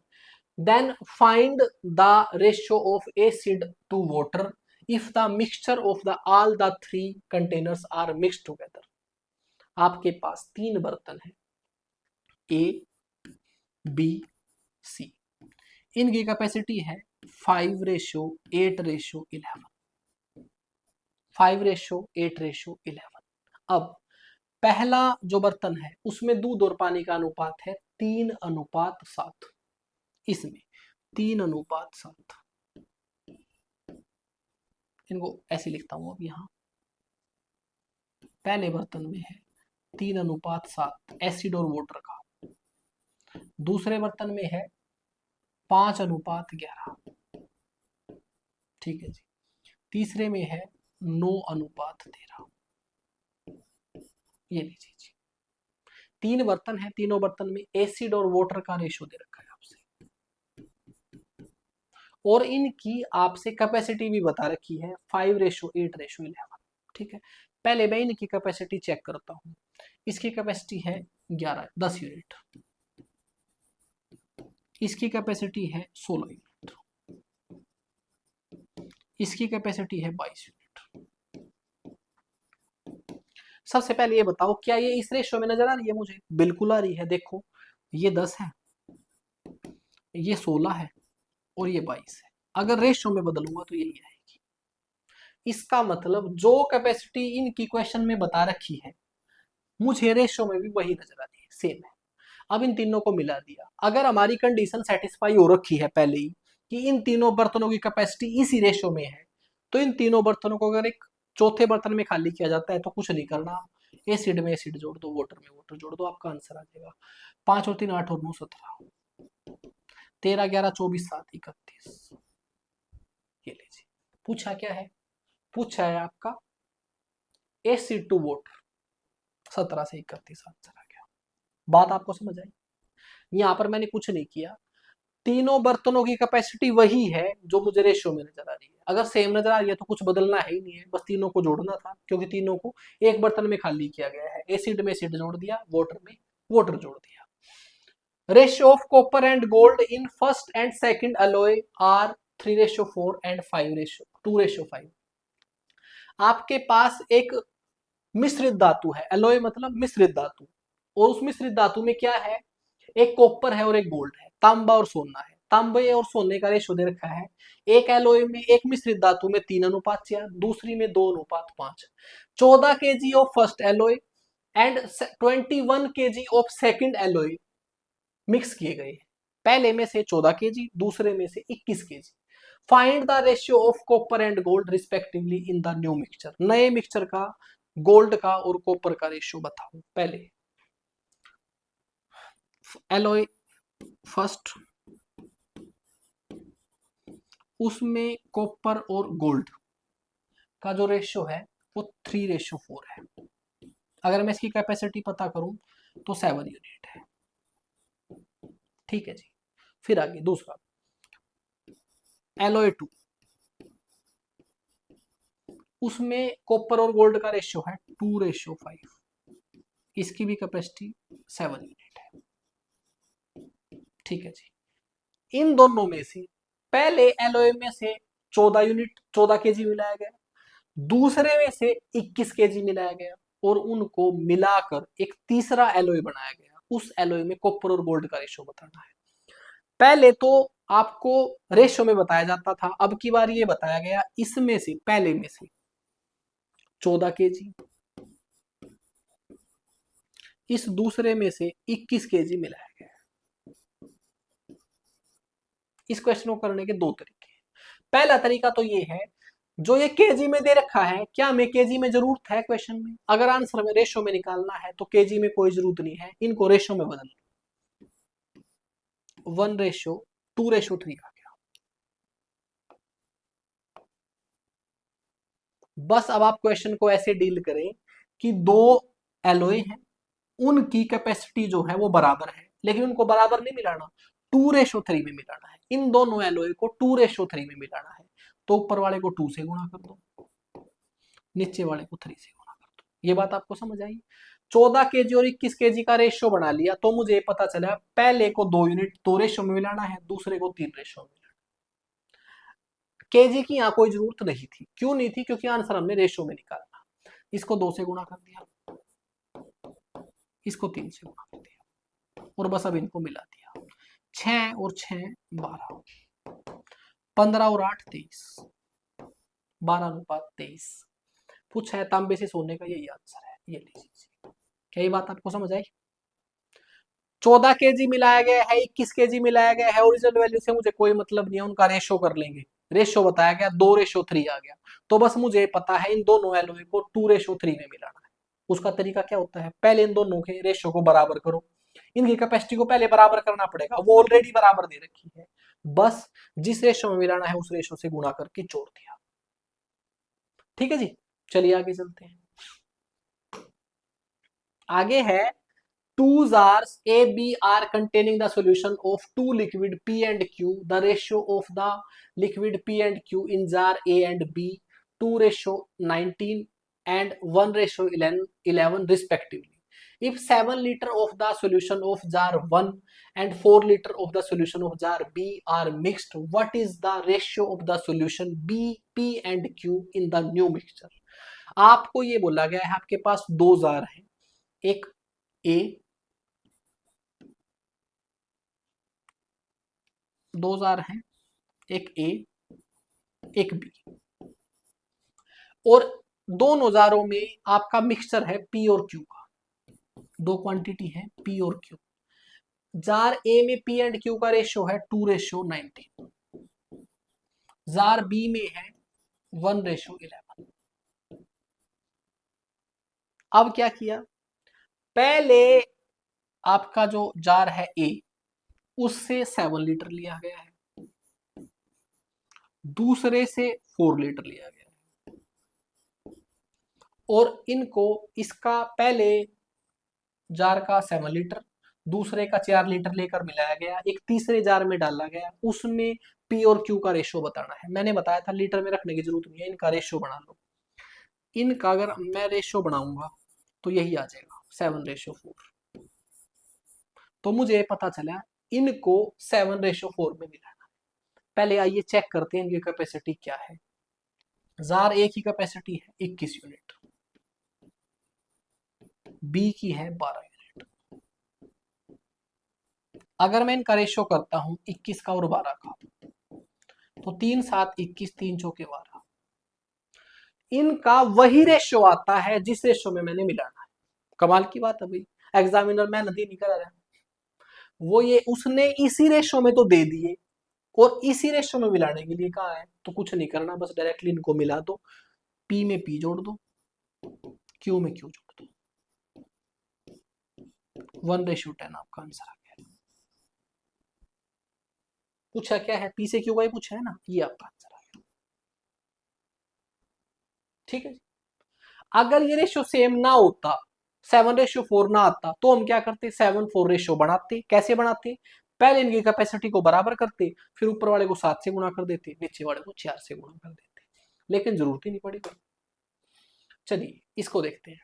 then find the ratio of acid to water if the mixture of the all the 3 containers are mixed together. आपके पास 3 बर्तन है ABC, इनकी capacity है 5:8:11, 5:8:11। अब पहला जो बर्तन है उसमें दूध और पानी का अनुपात है 3:7। इसमें 3:7। इनको ऐसे लिखता हूं अब यहां। पहले बर्तन में है 3:7 एसिड और वाटर का। दूसरे बर्तन में है 5:11। ठीक है जी। तीसरे में है 9:13। ये लीजिए जी। 3 बर्तन है, तीनों बर्तन में एसिड और वाटर का रेशो दे रखा है आपसे, और इनकी आपसे कैपेसिटी भी बता रखी है 5:8:11। ठीक है, पहले मैं इनकी कैपेसिटी चेक करता हूं। इसकी कैपेसिटी है 10 यूनिट, इसकी कैपेसिटी है 16 यूनिट, इसकी कैपेसिटी है 22 यूनिट। सबसे पहले ये बताओ, क्या ये इस रेशो में नजर आ रही है मुझे? बिल्कुल आ रही है। देखो, ये 10 है, ये 16 है, और ये 22 है। अगर रेशो में बदलूंगा तो यही आएगी। इसका मतलब जो कैपेसिटी इनकी क्वेश्चन में बता रखी है, मुझे रेशो में भी वही नजर आ रही है, सेम है। अब इन तीनों को मिला दिया। अगर हमारी कंडीशन सेटिस्फाई हो रखी है पहले ही कि इन तीनों बर्तनों की कैपेसिटी इसी रेशो में है, तो इन तीनों बर्तनों को अगर एक चौथे बर्तन में खाली किया जाता है तो कुछ नहीं करना, एसिड में एसिड जोड़ दो, वाटर में वाटर जोड़ दो, आपका आंसर आ जाएगा। 5 और 3 8 और 9 17, 13 11 24 7 31। ये लीजिए, पूछा क्या है? पूछा है आपका एसिड टू वाटर। 17 से 31 आंसर आ गया। बात आपको समझ आई? यहां पर मैंने कुछ नहीं किया, तीनों बर्तनों की कैपेसिटी वही है जो मुझे रेशियो में नजर आ रही है। अगर सेम नजर आ रही है तो कुछ बदलना है ही नहीं है, बस तीनों को जोड़ना था, क्योंकि तीनों को एक बर्तन में खाली किया गया है। एसिड में एसिड जोड़ दिया, वाटर में वाटर जोड़ दिया। Ratio of copper and gold in first and second alloy are 3:4 and 2:5। आपके पास एक मिश्रित धातु है, अलॉय मतलब मिश्रित धातु, और उस मिश्रित धातु में क्या है? एक कॉपर है और एक गोल्ड है, तांबा और सोना है। तांबे और सोने का रेशो दे रखा है। एक एलॉय में, एक मिश्रित धातु में 3:4, दूसरी में 2:5। 14 kg of first alloy and 21 kg of second alloy mix किए गए। पहले में से 14 kg, दूसरे में से 21 kg। Find the ratio of copper and gold respectively in the new mixture. नए मिक्सचर का गोल्ड का और कॉपर का रेशियो बताओ। पहले एलॉय फर्स्ट, उसमें कॉपर और गोल्ड का जो रेशियो है वो 3:4 है। अगर मैं इसकी कैपेसिटी पता करूं तो 7 यूनिट है। ठीक है जी। फिर आगे दूसरा, एलॉय 2, उसमें कॉपर और गोल्ड का रेशियो है 2:5। इसकी भी कैपेसिटी 7 यूनिट है। ठीक है जी। इन दोनों में से पहले एलॉय में से 14 यूनिट 14 केजी मिलाया गया, दूसरे में से 21 केजी मिलाया गया, और उनको मिलाकर एक तीसरा एलॉय बनाया गया। उस एलॉय में कॉपर और गोल्ड का रेशियो बताना है। पहले तो आपको रेशियो में बताया जाता था, अब की बार ये बताया गया इसमें से, पहले में से 14 केजी, इस दूसरे में से 21 केजी मिलाया गया। इस क्वेश्चन को करने के दो तरीके हैं। पहला तरीका तो ये है, जो ये केजी में दे रखा है, क्या हमें केजी में जरूरत है क्वेश्चन में? अगर आंसर में रेशो में निकालना है तो केजी में कोई जरूरत नहीं है, इनको रेशो में बदल लो। 1:2:3 आ गया। बस अब आप क्वेश्चन को ऐसे डील करें कि दो एलॉय हैं, उनकी कैपेसिटी जो है वो बराबर है, लेकिन उनको बराबर नहीं मिलाना, 2:3 में मिलाना है। इन दोनों एलॉय को 2:3 में मिलाना है, तो ऊपर वाले को 2 से गुणा कर दो, नीचे वाले को 3 से गुणा कर दो। ये बात आपको समझ आई? 14 केजी और 21 केजी का रेशियो बना लिया, तो मुझे पता चला पहले को 2 यूनिट 2 रेशियो में मिलाना है, दूसरे को 3 रेशियो में मिलाना। केजी की यहाँ कोई जरूरत नहीं थी। क्यों नहीं थी? क्योंकि आंसर हमने रेशियो में निकालना। इसको 2 से गुणा कर दिया, इसको 3 से गुणा कर दिया, और बस अब इनको मिला दिया। 6 और 6 12, 15 और 8 23, 12:23। पूछा है तांबे से सोने का, यही आंसर है। ये लीजिए, क्या ये बात आपको समझ आई? 14 केजी मिलाया गया है, 21 केजी मिलाया गया है, ओरिजिनल वैल्यू से मुझे कोई मतलब नहीं है, उनका रेशो कर लेंगे। रेशो बताया गया 2:3 आ गया, तो बस मुझे पता है इन दोनों एलॉय को 2:3 में मिलाना है। उसका तरीका क्या होता है? पहले इन दोनों के रेशो को बराबर करो, इनकी कैपेसिटी को पहले बराबर करना पड़ेगा, वो ऑलरेडी बराबर दे रखी है। बस जिस रेशो में मिलाना है उस रेशो से गुणा करके जोड़ दिया। ठीक है जी, चलिए आगे चलते हैं। आगे है two jars A, B are containing the solution of two liquid P and Q. The ratio of the liquid P and Q in jar A and B 2:19 and 1:11 respectively. If 7 liter of the solution of jar 1 and 4 liter of the solution of jar B are mixed, what is the ratio of the solution B, P and Q in the new mixture? आपको ये बोला गया है आपके पास दो jar हैं, एक A, दो जार हैं, एक ए एक बी, और दोनों औजारों में आपका मिक्सचर है पी और क्यू का। दो क्वांटिटी है पी और क्यू। जार ए में पी एंड क्यू का रेशियो है 2:19, जार बी में है 1:11। अब क्या किया, पहले आपका जो जार है ए उससे 7 लीटर लिया गया है, दूसरे से 4 लीटर लिया गया है, और इनको इसका पहले जार का 7 लीटर दूसरे का 4 लीटर लेकर मिलाया गया, एक तीसरे जार में डाला गया, उसमें पी और क्यू का रेशियो बताना है। मैंने बताया था लीटर में रखने की जरूरत नहीं है, इनका रेशियो बना लो। इनका अगर मैं रेशियो बनाऊंगा तो यही आ जाएगा 7:4। तो मुझे पता चला इनको 7:4 में मिलाना है। पहले आइए चेक करते हैं इनकी कैपेसिटी क्या है। जार ए की कैपेसिटी है 21 यूनिट, बी की है 12 यूनिट। अगर मैं इनका रेशियो करता हूं 21 का और 12 का, तो 3 7 21, 3 चौके 12, इनका वही रेशियो आता है जिस रेशियो में मैंने मिलाना है। कमाल की बात है भाई, एग्जामिनर मेहनत ही नहीं करा रहा, वो ये उसने इसी रेशियो में तो दे दिए और इसी रेशियो में मिलाने के लिए कहा है, तो कुछ नहीं करना, बस डायरेक्टली इनको मिला दो, पी में पी जोड़ दो, क्यू में क्यू जोड़ दो, 1:10 आपका आंसर आ गया। पूछा क्या है, पी से क्यू का ही पूछा है ना, ये आपका आंसर आ गया। ठीक है, अगर ये रेशियो सेम ना होता, 7:4 ना आता, तो हम क्या करते, 7:4 रेशियो बनाते। कैसे बनाते, पहले इनकी कैपेसिटी को बराबर करते, फिर ऊपर वाले को 7 से गुणा कर देते, नीचे वाले को 4 से गुणा कर देते, लेकिन जरूरत ही नहीं पड़ी। चलिए इसको देखते हैं।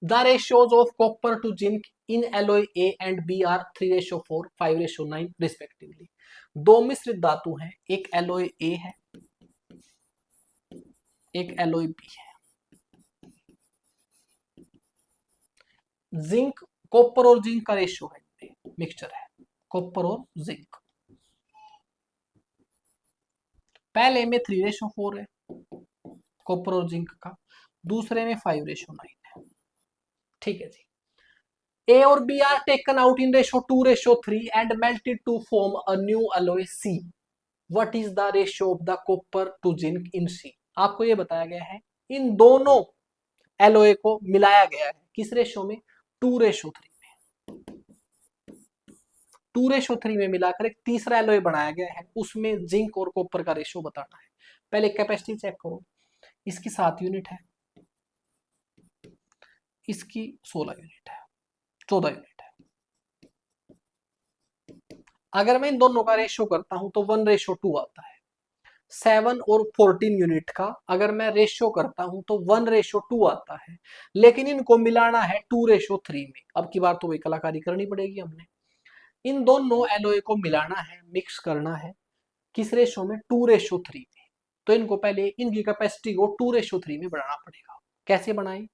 The ratios of copper to zinc in alloy A and B are 3:4, 5:9 respectively. दो मिश्रित धातु हैं, एक एलॉय ए है, एक एलॉय बी है। जिंक, कॉपर और जिंक का रेशियो है, मिक्सचर है कॉपर और जिंक। पहले में 3:4 है कॉपर और जिंक का, दूसरे में 5:9 है। ठीक है जी। A और B are taken out in ratio 2:3 and melted to form a new alloy C. What is the ratio of the copper to zinc in C? आपको ये बताया गया है, इन दोनों एलोय को मिलाया गया है किस रेशियो में, 2:3 में। 2:3 में मिलाकर एक तीसरा एलोय बनाया गया है, उसमें जिंक और कॉपर का रेशियो बताना है। पहले कैपेसिटी चेक करो, इसकी 7 यूनिट है, इसकी 16 यूनिट है, 14 यूनिट है। अगर मैं इन दोनों का रेशियो करता हूं तो 1:2 आता है। 7 और 14 यूनिट का अगर मैं रेशियो करता हूं तो 1:2 आता है, लेकिन इनको मिलाना है 2:3 में। अब की बार तो वही कलाकारी करनी पड़ेगी हमने। इन दोनों एलोय को मिलाना है, मिक्स करना है, किस रेशियो में, 2:3 में। तो इनको पहले इनकी कैपेसिटी को 2:3 में बढ़ाना पड़ेगा। कैसे बनाए,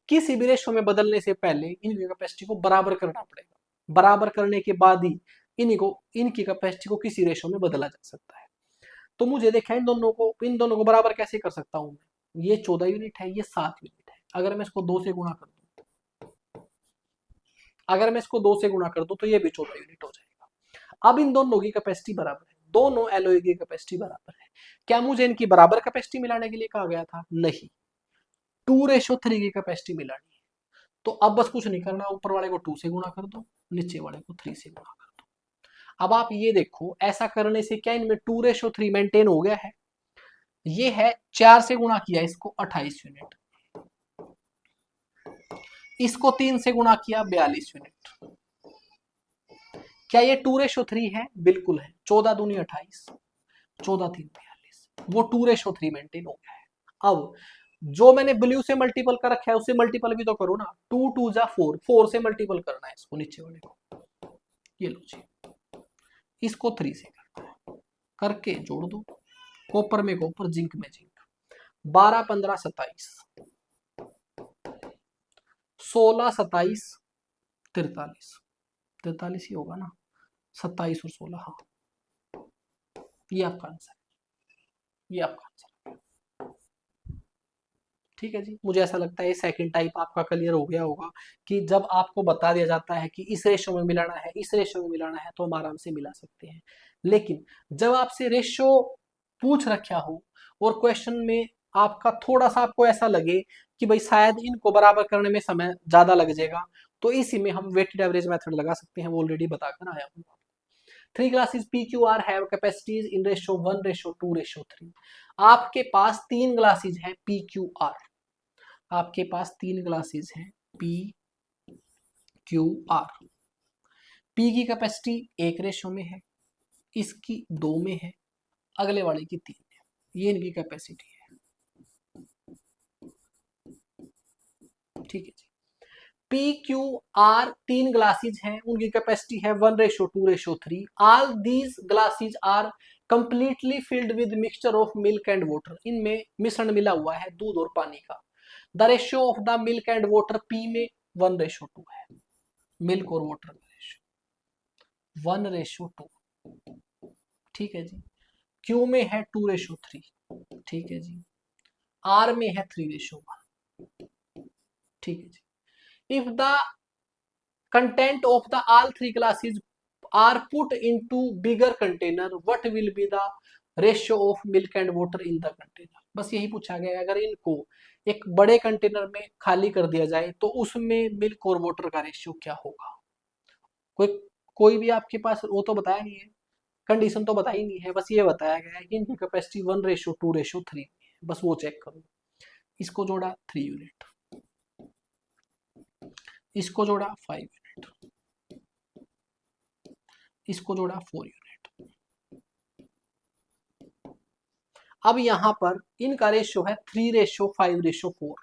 किसी भी रेशियो में बदलने से पहले इनकी कैपेसिटी को बराबर करना पड़ेगा, बराबर करने के बाद ही इनकी कैपेसिटी को किसी रेशियो में बदला जा सकता है। तो मुझे देखा इन दोनों को बराबर कैसे कर सकता हूं मैं, ये 14 यूनिट है, ये 7 यूनिट है, अगर मैं इसको 2 से गुणा कर दूं, अगर मैं इसको 2 से गुणा कर दूं तो ये भी 14 यूनिट हो जाएगा। अब इन दोनों की कैपेसिटी बराबर है, दोनों एलोय की कैपेसिटी बराबर है। क्या मुझे इनकी बराबर कैपेसिटी मिलाने के लिए कहा गया था, नहीं, 2:3 की कैपेसिटी मिलानी है। तो अब बस कुछ नहीं करना, ऊपर वाले को 2 से गुणा कर दो, नीचे वाले को 3 से गुणा कर दो। अब आप ये देखो, ऐसा करने से क्या इनमें 2:3 मेंटेन हो गया है। ये है 4 से गुणा किया इसको 28 यूनिट, इसको 3 से गुणा किया 42 यूनिट। क्या ये 2:3 है? बिल्कुल है। 14 दूनी 28, 14 3 42, वो 2:3 मेंटेन हो गया है। अब जो मैंने ब्लू से मल्टीपल कर रखा है उससे मल्टीपल भी तो करो ना। 2 2 जा 4, 4 से मल्टीपल करना है इसको, नीचे वाले को। ये लो जी, इसको 3 से करना है, करके जोड़ दो। कॉपर में कॉपर, जिंक में जिंक। 12 15 27, 16 27 43, 43 ही होगा ना, 27 और 16, हाँ ये आपका आंसर है, ये आपका आंसर। ठीक है जी, मुझे ऐसा लगता है सेकंड टाइप आपका क्लियर हो गया होगा कि जब आपको बता दिया जाता है कि इस रेशो में मिलाना है, इस रेशो में मिलाना है, तो हम आराम से मिला सकते हैं। लेकिन जब आपसे रेशो पूछ रखा हो और क्वेश्चन में आपका थोड़ा सा आपको ऐसा लगे कि भाई शायद इनको बराबर करने में समय ज्यादा लग जाएगा, तो इसी में हम वेटेड एवरेज मेथड लगा सकते हैं, वो ऑलरेडी बताकर आया हूँ। 3 glasses PQR have capacities in ratio 1:2:3। आपके पास 3 ग्लासेज हैं PQR, आपके पास 3 ग्लासेज हैं PQR। P की कैपेसिटी 1 में है, इसकी 2 में है, अगले वाले की 3 है। ये इनकी कैपेसिटी है। ठीक है जी। PQR 3 ग्लासेज हैं, उनकी कैपेसिटी है 1:2:3। All these glasses are completely filled with mixture of milk and water. इनमें मिश्रण मिला हुआ है दूध और पानी का। The ratio of the milk and water P में 1:2 है, मिल्क और वाटर का रेशियो 1:2। ठीक है जी। Q में है 2:3। ठीक है जी। R में है 3:1। ठीक है जी। If the content of the all three classes are put into bigger container, what will be the ratio of milk and water in the container। बस यही पूछा गया है। अगर इनको एक बड़े कंटेनर में खाली कर दिया जाए तो उसमें मिल्क और वाटर का रेशियो क्या होगा। कोई कोई भी आपके पास वो तो बताया नहीं है, कंडीशन तो बताई नहीं है, बस ये बताया गया है कि इनकी कैपेसिटी 1:2:3 है, बस वो चेक करो। इसको जोड़ा 3 यूनिट, इसको जोड़ा 5 यूनिट, इसको जोड़ा 4 यूनिट। अब यहां पर इनका रेशियो है 3:5:4,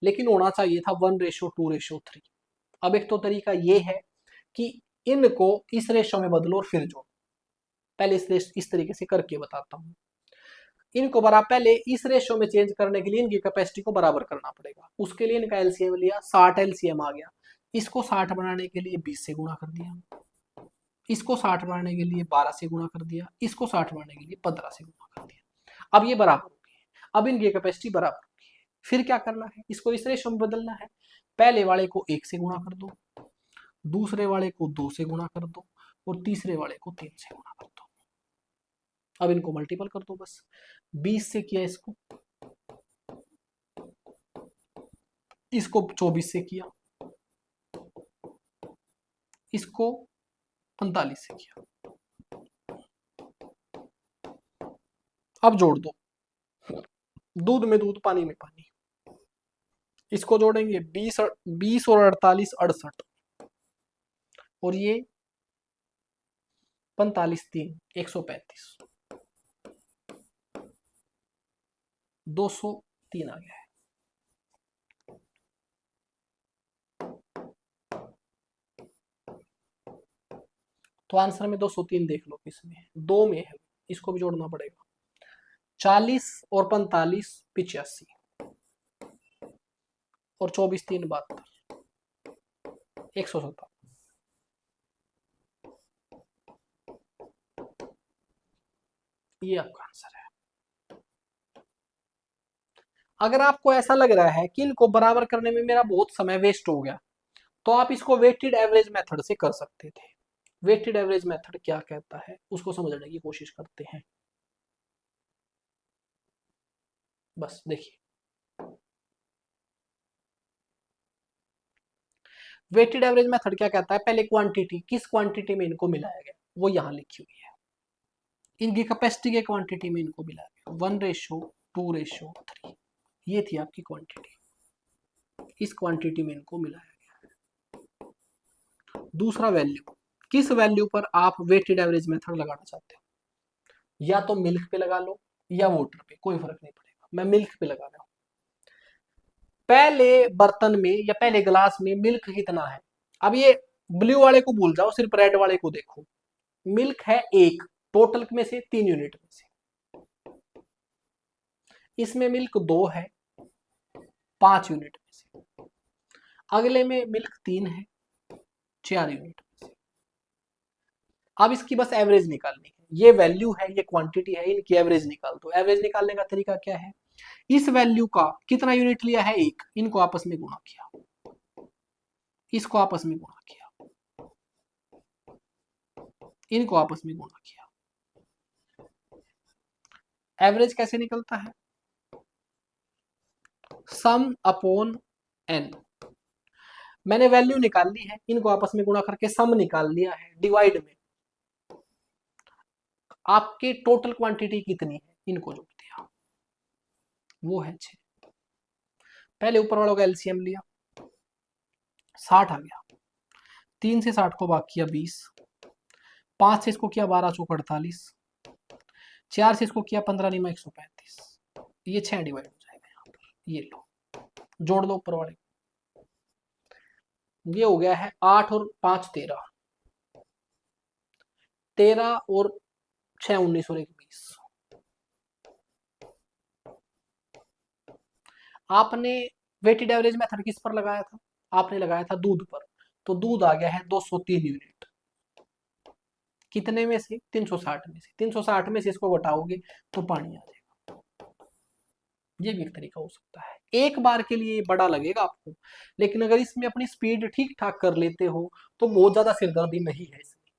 लेकिन होना चाहिए था 1:2:3। अब एक तो तरीका ये है कि इनको इस रेशियो में बदलो और फिर जोड़ो। पहले इस तरीके से करके बताता हूं। इनको बराबर पहले इस रेशियो में चेंज करने के लिए इनकी कैपेसिटी को बराबर करना पड़ेगा। उसके लिए इनका एलसीएम लिया, 60 एलसीएम आ गया। इसको 60 बनाने के लिए 20 से गुणा कर दिया, इसको 60 बनाने के लिए 12 से गुणा कर दिया, इसको 60 बनाने के लिए 15 से गुणा कर दिया। अब ये बराबर हो गई, अब इनकी कैपेसिटी बराबर हो गई है। फिर क्या करना है, इसको इस रेशियो में बदलना है। पहले वाले को 1 से गुणा कर दो, दूसरे वाले को 2 से गुणा कर दो और तीसरे वाले को 3 से गुणा कर दो। अब इनको मल्टीपल कर दो बस। 20 से किया इसको, इसको 24 से किया, इसको 45 से किया। अब जोड़ दो, दूध में दूध, पानी में पानी। इसको जोड़ेंगे 20 और 48 68, और ये 45 3 135, 203 आ गया है। तो आंसर में 203 देख लो किसमें है, 2 में है, इसको भी जोड़ना पड़ेगा। 40 और 45 85, और 24 3 72, 170। ये आपका आंसर है। अगर आपको ऐसा लग रहा है कि इनको बराबर करने में मेरा बहुत समय वेस्ट हो गया, तो आप इसको वेटेड एवरेज मेथड से कर सकते थे। वेटेड एवरेज मेथड क्या कहता है उसको समझने की कोशिश करते हैं। बस देखिए, वेटेड एवरेज मेथड क्या कहता है, पहले क्वांटिटी, किस क्वांटिटी में इनको मिलाया गया, वो यहाँ लिखी हुई है। इनकी कैपेसिटी के क्वांटिटी में इनको मिला गया 1:2:3, ये थी आपकी क्वांटिटी, इस क्वांटिटी में इनको मिलाया गया। दूसरा वैल्यू, किस वैल्यू पर आप वेटेड एवरेज मेथड लगाना चाहते हो? या तो मिल्क पे लगा लो या वाटर पे, कोई फर्क नहीं पड़ेगा। मैं मिल्क पे लगा रहा हूं। पहले बर्तन में या पहले गिलास में मिल्क कितना है? अब ये ब्लू वाले को भूल जाओ, सिर्फ रेड वाले को देखो। मिल्क है 1 टोटल में से 3 यूनिट में से, इसमें मिल्क 2 है 5 यूनिट में से, अगले में मिल्क 3 है 4 यूनिट में से। अब इसकी बस एवरेज निकालनी है। ये वैल्यू है, ये क्वांटिटी है, इनकी एवरेज निकाल दो। एवरेज निकालने का तरीका क्या है? इस वैल्यू का कितना यूनिट लिया है? 1, इनको आपस में गुणा किया, इसको आपस में गुणा किया, इनको आपस में गुणा किया। एवरेज कैसे निकलता है? Sum upon n. मैंने वैल्यू निकाल ली है, इनको आपस में गुणा करके सम निकाल लिया है, डिवाइड में आपके टोटल क्वांटिटी कितनी है इनको जोड़ दिया, वो है 6। पहले ऊपर वालों का एलसीएम लिया, 60 आ गया। 3 से 60 को भाग किया 20, 5 से इसको किया 12 चौक 48, 4 से इसको किया 15 निमा 135, ये 6 डिवाइड हो जाएगा यहाँ पर। ये लो, जोड़ दो ऊपर वाले, ये हो गया है 8 और 5 13, 13 और 6 19 और 1 20। आपने वेटेड एवरेज मेथड किस पर लगाया था? आपने लगाया था दूध पर, तो दूध आ गया है 203 यूनिट। कितने में से? 360 में से। 360 में से इसको घटाओगे तो पानी आ जाएगा। ये भी एक तरीका हो सकता है। एक बार के लिए बड़ा लगेगा आपको, लेकिन अगर इसमें अपनी स्पीड ठीक ठाक कर लेते हो तो बहुत ज्यादा सिरदर्दी नहीं है इसमें,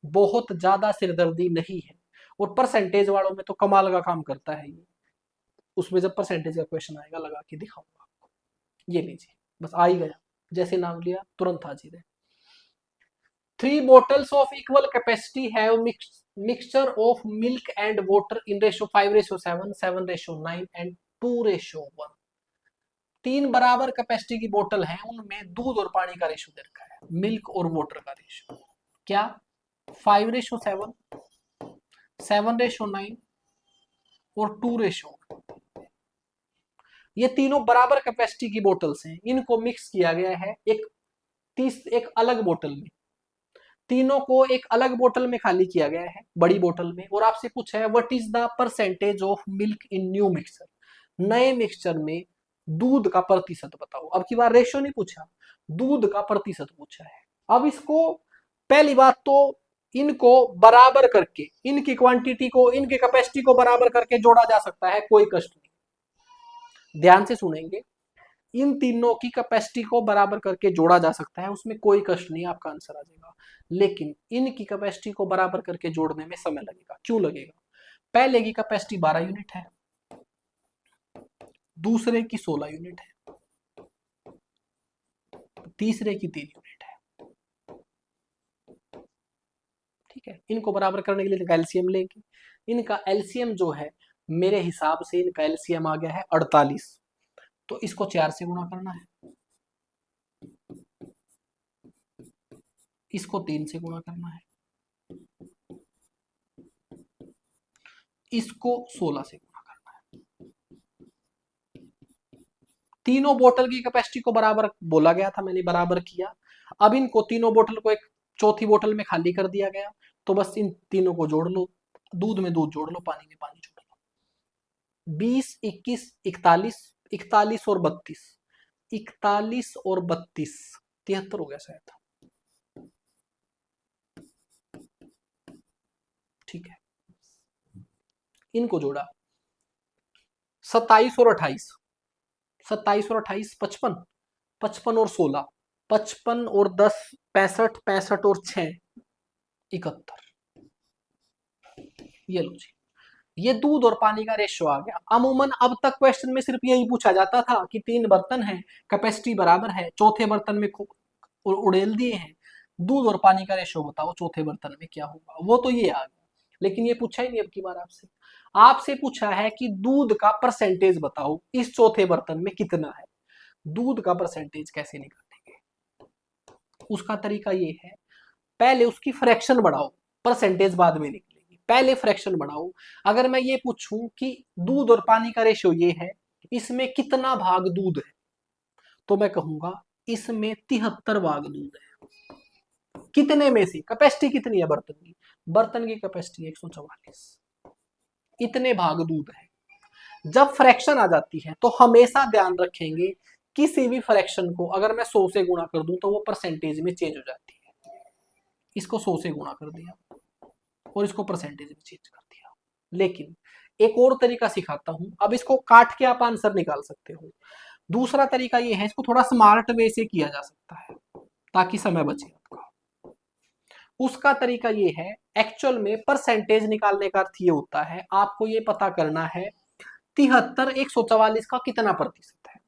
बहुत ज्यादा सिरदर्दी नहीं है। और परसेंटेज वालों में तो कमाल का काम करता है ये। उसमें जब परसेंटेज का क्वेश्चन आएगा लगा के दिखाऊंगा आपको। ये लीजिए, बस आ ही गया, जैसे नाम लिया तुरंत हाजिर है। 3 bottles of equal capacity have mixture of milk and water in ratio 5:7, 7:9 and 2:1। 3 बराबर कैपेसिटी की बोतल है, उनमें दूध और पानी का रेशो दे रखा है, मिल्क और वाटर का रेशो क्या? 5:7, 7:9 और 2:1। ये तीनों बराबर कैपेसिटी की बोतल्स हैं, इनको मिक्स किया गया है एक अलग बोतल में। तीनों को एक अलग बोतल में खाली किया गया है, बड़ी बोतल में, और आपसे पूछा है what is the percentage of milk in new mixture. नए मिक्सचर में दूध का प्रतिशत बताओ। अब की बार रेशियो नहीं पूछा, दूध का प्रतिशत पूछा है। अब इसको पहली बात तो इनको बराबर करके, इनकी क्वांटिटी को, इनकी कैपेसिटी को बराबर करके जोड़ा जा सकता है, कोई कष्ट नहीं। ध्यान से सुनेंगे, इन तीनों की कैपेसिटी को बराबर करके जोड़ा जा सकता है, उसमें कोई कष्ट नहीं, आपका आंसर आ जाएगा। लेकिन इनकी कैपेसिटी को बराबर करके जोड़ने में समय लगेगा। क्यों लगेगा? पहले की कैपेसिटी 12 यूनिट है, दूसरे की 16 यूनिट है, तीसरे की 3 यूनिट है। ठीक है, इनको बराबर करने के लिए इनका एलसीएम लेंगे। इनका एलसीएम जो है, मेरे हिसाब से इनका एलसीएम आ गया है 48, तो इसको 4 से गुणा करना है, इसको 3 से गुणा करना है, इसको 16 से गुणा करना है। तीनों बोतल की कैपेसिटी को बराबर बोला गया था, मैंने बराबर किया। अब इनको तीनों बोतल को एक चौथी बोतल में खाली कर दिया गया, तो बस इन तीनों को जोड़ लो, दूध में दूध जोड़ लो, पानी में पानी जोड़ लो। 20 21 41, 41 और 32, 41 और 32 73 हो गया शायद। ठीक है, इनको जोड़ा, 27 और 28, 27 और 28 55, 55 और 16 55 और 10 65, 65 और 6 71। ये लो जी, ये दूध और पानी का रेशियो आ गया। अमूमन अब तक क्वेश्चन में सिर्फ यही पूछा जाता था कि 3 बर्तन हैं, कैपेसिटी बराबर है, चौथे बर्तन में उड़ेल दिए हैं, दूध और पानी का रेशो बताओ चौथे बर्तन में क्या होगा, वो तो ये आ गया, लेकिन ये पूछा ही नहीं अब की बार आपसे। आपसे पूछा है कि दूध का परसेंटेज बताओ इस चौथे बर्तन में कितना है। दूध का परसेंटेज कैसे निकालेंगे, उसका तरीका ये है, पहले उसकी फ्रैक्शन बढ़ाओ, परसेंटेज बाद में निकलेगी, पहले फ्रैक्शन बढ़ाओ। अगर मैं ये पूछूं कि दूध और पानी का रेशियो ये है, इसमें कितना भाग दूध है, तो मैं कहूंगा इसमें 73 भाग दूध है। कितने में से, कैपेसिटी कितनी है बर्तन की, बर्तन की कैपेसिटी 144, इतने भाग दूध है। जब फ्रैक्शन आ जाती है तो हमेशा ध्यान रखेंगे, किसी भी फ्रैक्शन को अगर मैं 100 से गुणा कर दूं तो वो परसेंटेज में चेंज हो जाती है। इसको 100 से गुणा कर दिया और इसको परसेंटेज में चेंज कर दिया। लेकिन एक और तरीका सिखाता हूं, अब इसको काट के आप आंसर निकाल सकते हो। दूसरा तरीका ये है, इसको थोड़ा स्मार्ट वे से किया जा सकता है ताकि समय बचे आपका। उसका तरीका ये है, एक्चुअल में परसेंटेज निकालने का अर्थ ये होता है, आपको ये पता करना है 73 144 का कितना प्रतिशत है।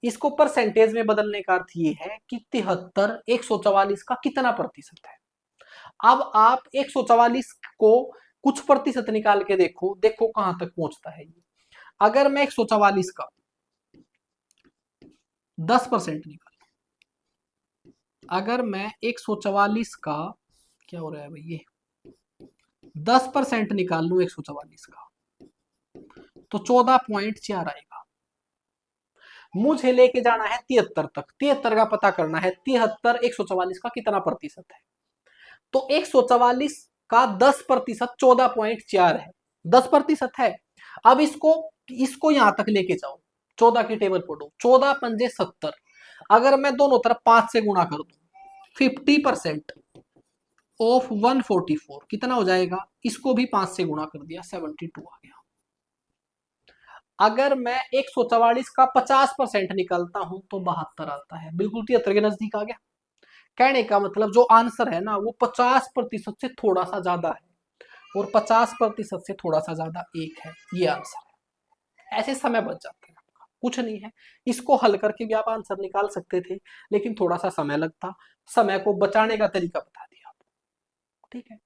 इसको परसेंटेज में बदलने का अर्थ ये है कि 73 144 का कितना प्रतिशत है। अब आप 144 को कुछ प्रतिशत निकाल के देखो, देखो कहां तक पहुंचता है ये। अगर मैं 144 का 10% निकाल, अगर मैं 144 का, क्या हो रहा है भाई ये, 10% निकाल लू 144 का, तो 14.4 आएगा। मुझे लेके जाना है 73 तक, 73 का पता करना है, 73 144 का कितना प्रतिशत है। तो 144 का 10% 14.4 है, 10% है। अब इसको यहां तक लेके जाओ, 14 की टेबल पढ़ो, 14 पंजे 70, अगर मैं दोनों तरफ 5 से गुणा कर दूं, 50% ऑफ 144 कितना हो जाएगा, इसको भी 5 से गुणा कर दिया, 72 आ गया। अगर मैं 144 का 50% निकालता हूं तो 72 आता है, बिल्कुल 73 के नजदीक आ गया। कहने का मतलब जो आंसर है ना वो 50% से थोड़ा सा ज्यादा है, और 50% से थोड़ा सा ज्यादा 1 है, ये आंसर है। ऐसे समय बच जाता है आपका, कुछ नहीं है। इसको हल करके भी आप आंसर निकाल सकते थे, लेकिन थोड़ा सा समय लगता, समय को बचाने का तरीका बता दिया आपको, ठीक है।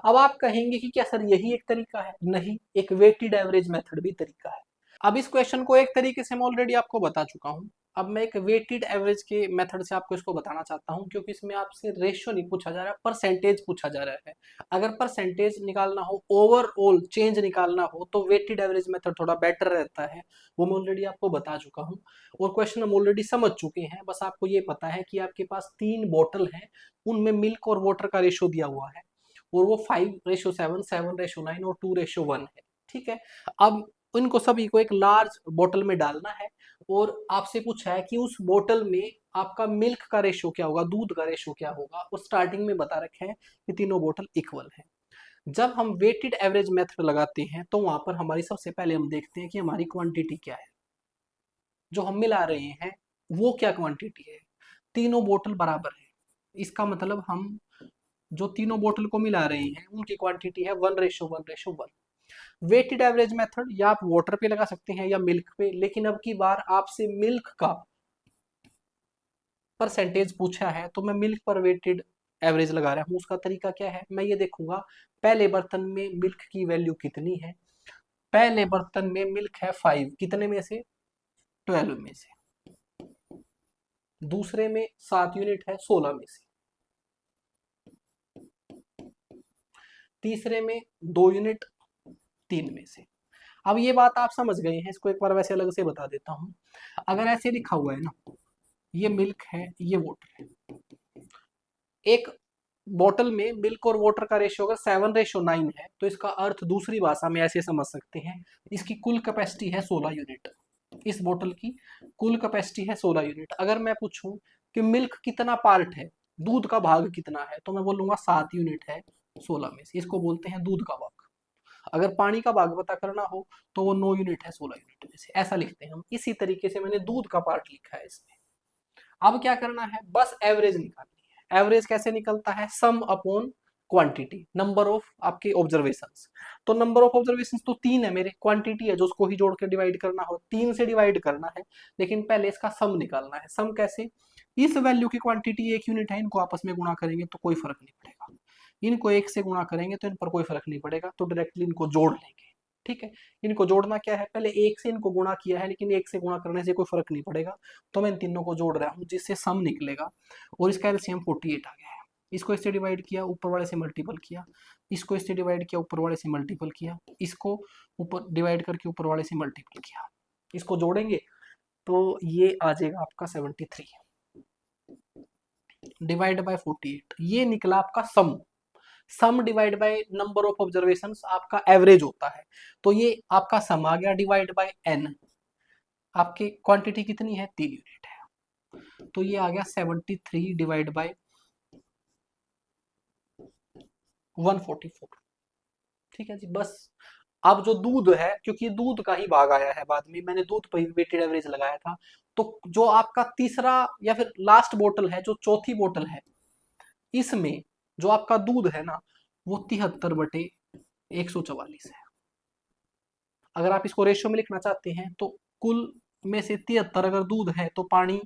अब आप कहेंगे कि क्या सर यही एक तरीका है, नहीं, एक वेटेड एवरेज मेथड भी तरीका है। अब इस क्वेश्चन को एक तरीके से मैं ऑलरेडी आपको बता चुका हूं, अब मैं एक वेटेड एवरेज के मेथड से आपको इसको बताना चाहता हूं, क्योंकि इसमें आपसे रेशियो नहीं पूछा जा रहा है, परसेंटेज पूछा जा रहा है। अगर परसेंटेज निकालना हो, ओवरऑल चेंज निकालना हो, तो वेटेड एवरेज मेथड थोड़ा बेटर रहता है, वो मैं ऑलरेडी आपको बता चुका हूँ, और क्वेश्चन हम ऑलरेडी समझ चुके हैं। बस आपको ये पता है कि आपके पास 3 बोतल है, उनमें मिल्क और वाटर का रेशियो दिया हुआ है, और वो 5:7, 7:9 और 2:1 है, ठीक है। अब इनको सभी को एक लार्ज बोतल में डालना है, और आपसे पूछा है कि उस बोतल में आपका मिल्क का रेशियो क्या होगा, दूध का रेशियो क्या होगा, और स्टार्टिंग में बता रखे हैं कि तीनों बोतल इक्वल है। जब हम वेटेड एवरेज मेथड लगाते हैं तो वहां पर हमारी सबसे पहले हम देखते हैं कि हमारी क्वांटिटी क्या है, जो हम मिला रहे हैं वो क्या क्वांटिटी है। तीनों बोतल बराबर है, इसका मतलब हम जो तीनों बोतल को मिला रहे हैं उनकी क्वांटिटी है 1:1:1। वेटेड एवरेज मेथड या आप वाटर पे लगा सकते हैं या मिल्क पे, लेकिन अब की बार आपसे मिल्क का परसेंटेज पूछा है तो मैं मिल्क पर वेटेड एवरेज लगा रहा हूं। उसका तरीका क्या है, मैं ये देखूंगा पहले बर्तन में मिल्क की वैल्यू कितनी है। पहले बर्तन में मिल्क है 5, कितने में से, 12 में से। दूसरे में 7 यूनिट है, 16 में से। तीसरे में 2 यूनिट, 3 में से। अब ये बात आप समझ गए हैं, इसको एक बार वैसे अलग से बता देता हूं। अगर ऐसे लिखा हुआ है ना, ये मिल्क है, ये वाटर है, एक बोतल में मिल्क और वाटर का रेशियो अगर 7:9 है, तो इसका अर्थ दूसरी भाषा में ऐसे समझ सकते हैं, इसकी कुल कैपेसिटी है 16 यूनिट। इस बोतल की कुल कैपेसिटी है 16 यूनिट। अगर मैं पूछूं कि मिल्क कितना पार्ट है, दूध का भाग कितना है, तो मैं बोलूंगा 7 यूनिट है 16 में से, इसको बोलते हैं दूध का भाग। अगर पानी का भाग पता करना हो तो वो 9 यूनिट है 16 यूनिट में से, ऐसा लिखते हैं हम। इसी तरीके से मैंने दूध का पार्ट लिखा है इसमें। अब क्या करना है, बस एवरेज निकालनी है। एवरेज कैसे निकलता है, sum upon quantity, number of आपके ऑब्जर्वेशंस। तो नंबर ऑफ ऑब्जर्वेशंस तो 3 है मेरे, क्वांटिटी है जो उसको ही जोड़ के डिवाइड करना हो, 3 से डिवाइड करना है, लेकिन पहले इसका सम निकालना है। सम कैसे, इस वैल्यू की क्वांटिटी एक यूनिट है, इनको आपस में गुणा करेंगे तो कोई फर्क नहीं पड़ेगा, इनको एक से गुणा करेंगे तो इन पर कोई फर्क नहीं पड़ेगा, तो डायरेक्टली इनको जोड़ लेंगे। ठीक है, इनको जोड़ना क्या है, पहले एक से इनको गुणा किया है, लेकिन एक से गुणा करने से कोई फर्क नहीं पड़ेगा, तो मैं इन तीनों को जोड़ रहा हूँ जिससे सम निकलेगा, और इसका एलसीएम 48 आ गया है। इसको इससे डिवाइड किया, ऊपर वाले से मल्टीपल किया, इसको इससे डिवाइड किया, ऊपर वाले से मल्टीपल किया, इसको ऊपर डिवाइड करके ऊपर वाले से मल्टीपल किया, इसको जोड़ेंगे तो ये आ जाएगा आपका 73 डिवाइड बाय 48, ये निकला आपका sum. Sum divide by number of observation आपका एवरेज होता है, तो ये आपका सम आ गया डिवाइड बाय एन। आपकी क्वांटिटी कितनी है, 3 यूनिट है, तो ये आ गया 73 डिवाइड बाय 144। ठीक है जी, बस। अब जो दूध है, क्योंकि दूध का ही भाग आया है बाद में, मैंने दूध पर वेटेड एवरेज लगाया था, तो जो आपका तीसरा या फिर लास्ट बोतल है, जो चौथी बोतल है, इसमें जो आपका दूध है ना, वो 73/144 है। अगर आप इसको रेशियो में लिखना चाहते हैं तो कुल में से 73 अगर दूध है तो पानी,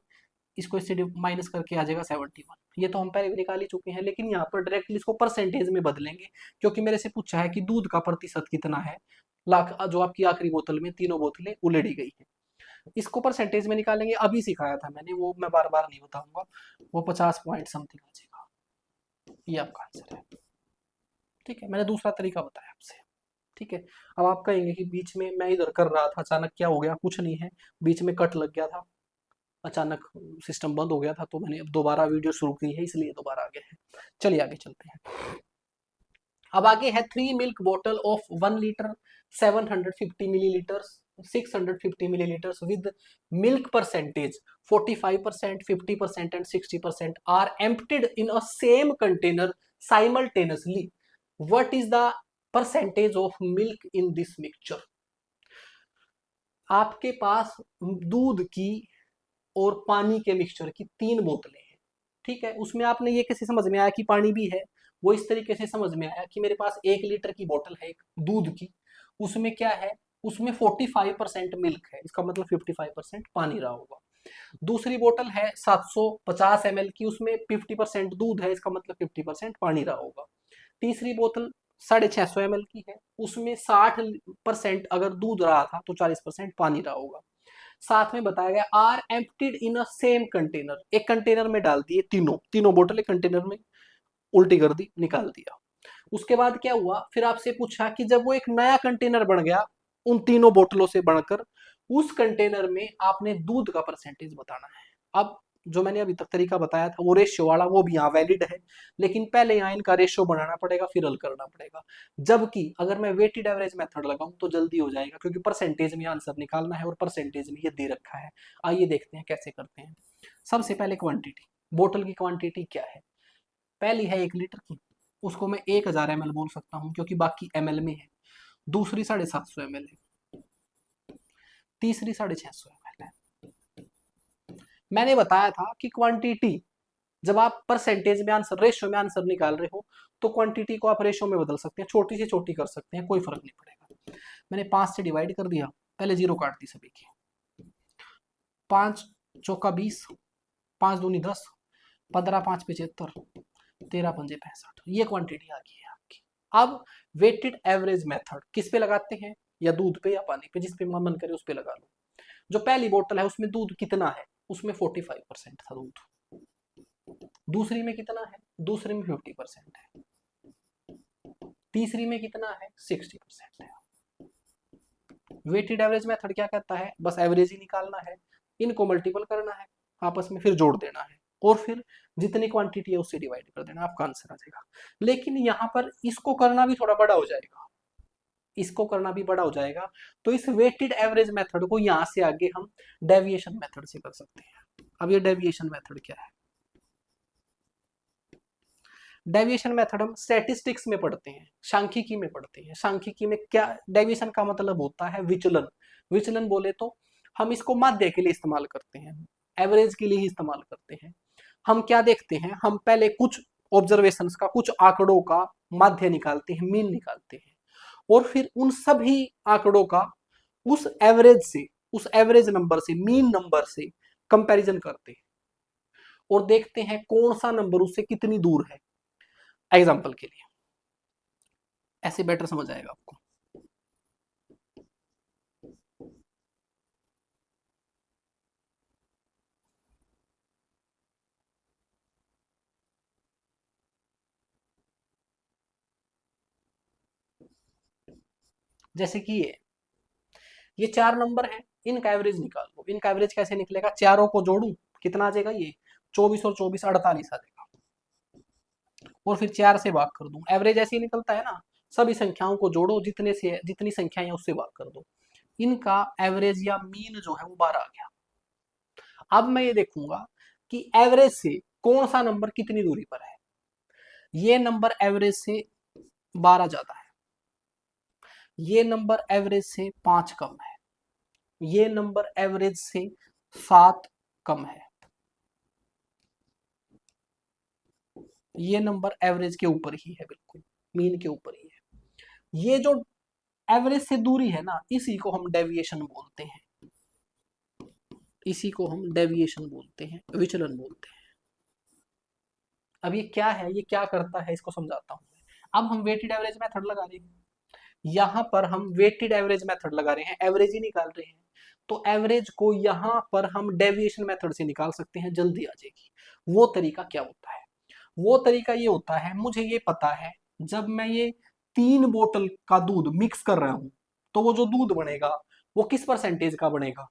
इसको इससे माइनस करके आ जाएगा 71। ये तो हम पहले भी निकाल ही चुके हैं, लेकिन यहाँ पर डायरेक्टली इसको परसेंटेज में बदलेंगे, क्योंकि मेरे से पूछा है कि दूध का प्रतिशत कितना है, लाख जो आपकी आखिरी बोतल में तीनों बोतलें उलेड़ी गई है, इसको परसेंटेज में निकालेंगे। अभी सिखाया था मैंने, वो मैं बार बार नहीं बताऊंगा, वो 50 पॉइंट समथिंग आ जाएगा, ये आपका आंसर है। ठीक है, मैंने दूसरा तरीका बताया आपसे। ठीक है, अब आप कहेंगे कि बीच में मैं इधर कर रहा था, अचानक क्या हो गया, कुछ नहीं है, बीच में कट लग गया था, अचानक सिस्टम बंद हो गया था, तो मैंने अब दोबारा वीडियो शुरू की है, इसलिए दोबारा आगे है। चलिए आगे चलते हैं। अब आगे है 3 milk bottle of 1 litre 750 millilitre 650 millilitre with milk percentage 45%, 50% and 60% are emptied in a same container simultaneously. What is the percentage of milk in this mixture. आपके पास दूध की और पानी के मिक्सचर की 3 बोतलें हैं। ठीक है, उसमें आपने ये कैसे समझ में आया कि पानी भी है, वो इस तरीके से समझ में आया कि मेरे पास 1 लीटर की बोतल है एक दूध की, उसमें क्या है, उसमें 45% मिल्क है, इसका मतलब 55% पानी रहा होगा। दूसरी बोतल है 750 ml की, उसमें 50% दूध है, इसका मतलब 50% पानी रहा होगा। तीसरी बोतल 650 ml की है, उसमें 60% अगर दूध रहा था तो 40% पानी रहा होगा। साथ में बताया गया are emptied in a same container, एक कंटेनर में डाल दिए, तीनों बोतल एक कंटेनर में उल्टी कर दी, निकाल दिया। उसके बाद क्या हुआ, फिर आपसे पूछा कि जब वो एक नया कंटेनर बन गया उन तीनों बोतलों से बढ़कर, उस कंटेनर में आपने दूध का परसेंटेज बताना है। अब जो मैंने अभी तक तरीका बताया था वो रेशियो वाला, वो भी यहाँ वैलिड है, लेकिन पहले यहाँ इनका रेशियो बनाना पड़ेगा, फिर हल करना पड़ेगा। जबकि अगर मैं वेटेड एवरेज मेथड लगाऊं तो जल्दी हो जाएगा, क्योंकि परसेंटेज में आंसर निकालना है और परसेंटेज में ये दे रखा है। आइए देखते हैं कैसे करते हैं। सबसे पहले क्वांटिटी, बोतल की क्वांटिटी क्या है, पहली है 1 लीटर की, उसको मैं 1000 ml बोल सकता हूँ, क्योंकि बाकी ml में है। दूसरी 750 ml है, तीसरी 650 ml है। मैंने बताया था कि क्वांटिटी, जब आप परसेंटेज में आंसर, रेशियो में आंसर निकाल रहे हो, तो क्वांटिटी को आप रेशियो में बदल सकते हैं, छोटी से छोटी कर सकते हैं, कोई फर्क नहीं पड़ेगा। मैंने 5 से डिवाइड कर दिया, पहले 0 काट दी सभी की, 5 चौका 20, 5 दूनी 10, 15 5 75, 13 पंजे 65, ये क्वांटिटी आ गई है आपकी। अब वेटेड एवरेज मेथड किस पे लगाते हैं, या दूध पे या पानी पे, जिस पे मन करे उस पे लगा लो। जो पहली बोतल है उसमें दूध कितना है, उसमें 45% था दूध। दूसरी में कितना है, दूसरी में 50% है। तीसरी में कितना है, 60% है। वेटेड एवरेज मेथड क्या कहता है, बस एवरेज ही निकालना है, इनको मल्टीपल करना है आपस में, फिर जोड़ देना है, और फिर जितनी क्वांटिटी है उससे डिवाइड कर देना, आपका आंसर आ जाएगा। लेकिन यहाँ पर इसको करना भी थोड़ा बड़ा हो जाएगा, इसको करना भी बड़ा हो जाएगा, तो इस वेटेड एवरेज मेथड को यहाँ से आगे हम डेविएशन मेथड से कर सकते हैं। अब ये डेविएशन मेथड क्या है, डेविएशन मेथड हम स्टैटिस्टिक्स में पढ़ते हैं, सांख्यिकी में पढ़ते हैं। सांख्यिकी में क्या डेविएशन का मतलब होता है, विचलन। विचलन बोले तो हम इसको माध्य के लिए इस्तेमाल करते हैं, एवरेज के लिए ही इस्तेमाल करते हैं। हम क्या देखते हैं, हम पहले कुछ ऑब्जर्वेशंस का, कुछ आंकड़ों का माध्य निकालते हैं, मीन निकालते हैं, और फिर उन सभी आंकड़ों का उस एवरेज से, उस एवरेज नंबर से, मीन नंबर से कंपैरिजन करते हैं, और देखते हैं कौन सा नंबर उससे कितनी दूर है। एग्जाम्पल के लिए ऐसे बेटर समझ आएगा आपको। जैसे कि ये 4 नंबर है, इनका एवरेज निकाल लो। इनका एवरेज कैसे निकलेगा, चारों को जोड़ू कितना आ जाएगा, ये 24 और 24 48 आ जाएगा, और फिर 4 से भाग कर दूं, एवरेज ऐसे ही निकलता है ना। सभी संख्याओं को जोड़ो, जितने से जितनी संख्याएं हैं उससे भाग कर दो, इनका एवरेज या मीन जो है वो 12 आ गया। अब मैं ये देखूंगा कि एवरेज से कौन सा नंबर कितनी दूरी पर है। ये नंबर एवरेज से 12 ज्यादा है, ये नंबर एवरेज से 5 कम है, ये नंबर एवरेज से 7 कम है, ये नंबर एवरेज के ऊपर ही है, बिल्कुल मीन के ऊपर ही है। ये जो एवरेज से दूरी है ना, इसी को हम डेविएशन बोलते हैं, इसी को हम डेविएशन बोलते हैं, विचलन बोलते हैं। अब ये क्या है, ये क्या करता है, इसको समझाता हूं। अब हम वेटेड एवरेज मेथड लगा रहे हैं, यहां पर हम वेटेड एवरेज मेथड लगा रहे हैं, एवरेज ही निकाल रहे हैं। तो एवरेज को यहां पर हम डेविएशन मेथड से निकाल सकते हैं, जल्दी आ जाएगी। वो तरीका क्या होता है, वो तरीका ये होता है, मुझे ये पता है जब मैं ये 3 बोतल का दूध मिक्स कर रहा हूं, तो वो जो दूध बनेगा वो किस परसेंटेज का बनेगा,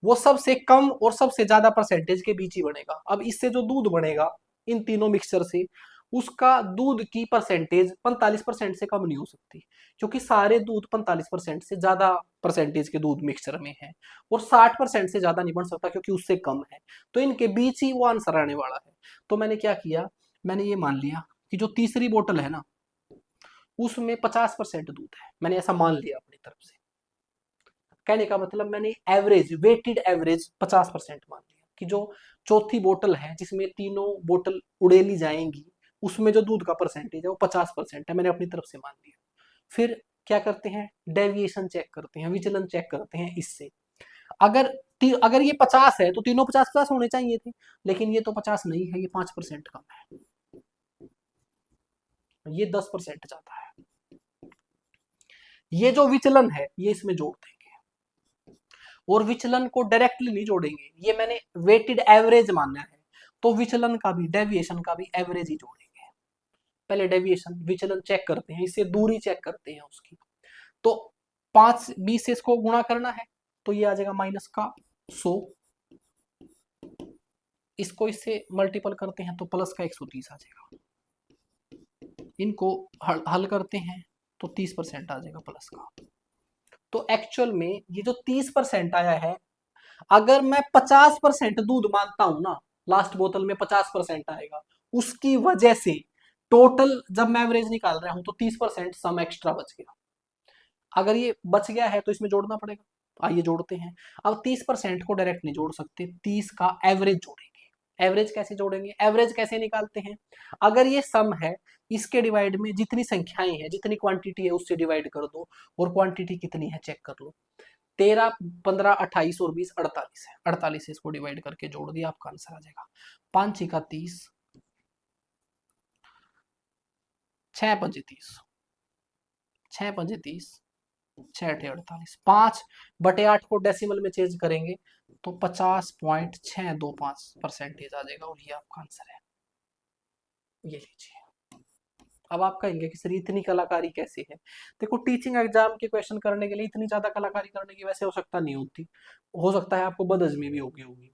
वो सबसे कम और सबसे ज्यादा परसेंटेज के बीच ही बनेगा। अब इससे जो दूध बनेगा इन तीनों मिक्सचर से, उसका दूध की परसेंटेज 45% से कम नहीं हो सकती, क्योंकि सारे दूध 45% से ज्यादा परसेंटेज के दूध मिक्सचर में है, और 60% से ज्यादा नहीं बन सकता क्योंकि उससे कम है। तो इनके बीच ही वो आंसर आने वाला है। तो मैंने क्या किया, मैंने ये मान लिया कि जो तीसरी बोतल है ना, उसमें 50% दूध है, मैंने ऐसा मान लिया अपनी तरफ से। कहने का मतलब मैंने एवरेज, वेटेड एवरेज 50% मान लिया कि जो चौथी बोतल है जिसमें तीनों बोतल उड़ेली जाएंगी, उसमें जो दूध का परसेंटेज है वो 50% है, मैंने अपनी तरफ से मान लिया। फिर क्या करते हैं, डेविएशन चेक करते हैं, विचलन चेक करते हैं इससे। अगर अगर ये 50 है तो तीनों 50-50 होने चाहिए थे, लेकिन ये तो 50 नहीं है, ये 5% कम है, ये 10% जाता है। ये जो विचलन है ये इसमें जोड़ देंगे, और विचलन को डायरेक्टली नहीं जोड़ेंगे, ये मैंने वेटेड एवरेज मानना है, तो विचलन का भी डेविएशन का भी एवरेज ही जोड़ेंगे। पहले डेविएशन विचलन चेक करते हैं, इससे दूरी चेक करते हैं उसकी। तो 5 20 से इसको गुणा करना है, तो ये आ जाएगा माइनस का 100, इसको इससे मल्टीपल करते हैं तो प्लस का 130 आ जाएगा, इनको हल करते हैं तो 30% आ जाएगा प्लस का। तो एक्चुअल में ये जो 30% आया है, अगर मैं 50% दूध मानता हूं ना, लास्ट बोतल में 50% आएगा, उसकी वजह से टोटल जब मैं एवरेज निकाल रहा हूं तो 30% सम एक्स्ट्रा बच गया। अगर ये बच गया है तो इसमें जोड़ना पड़ेगा, आइए जोड़ते हैं। अब 30% को डायरेक्ट नहीं जोड़ सकते, 30 का एवरेज जोड़ेंगे। एवरेज कैसे जोड़ेंगे, एवरेज कैसे निकालते हैं, अगर ये सम है, इसके डिवाइड में जितनी संख्याएं हैं, जितनी क्वांटिटी है उससे डिवाइड कर दो, और क्वांटिटी कितनी है चेक कर लो। 13 15 28 और 20 48 है, 48 से इसको डिवाइड करके जोड़ दिया, आपका आंसर आ जाएगा 5 6 का 30, 6 5 30, 6 5 30, 6 8 48, 5/8 को डेसिमल में चेंज करेंगे तो 50.625% आ जाएगा, और ये आपका आंसर है। ये लीजिए। अब आप कहेंगे कि सर इतनी कलाकारी कैसे है। देखो, टीचिंग एग्जाम के क्वेश्चन करने के लिए इतनी ज्यादा कलाकारी करने की वैसे आवश्यकता नहीं होती, हो सकता है आपको बदहजमी भी होगी।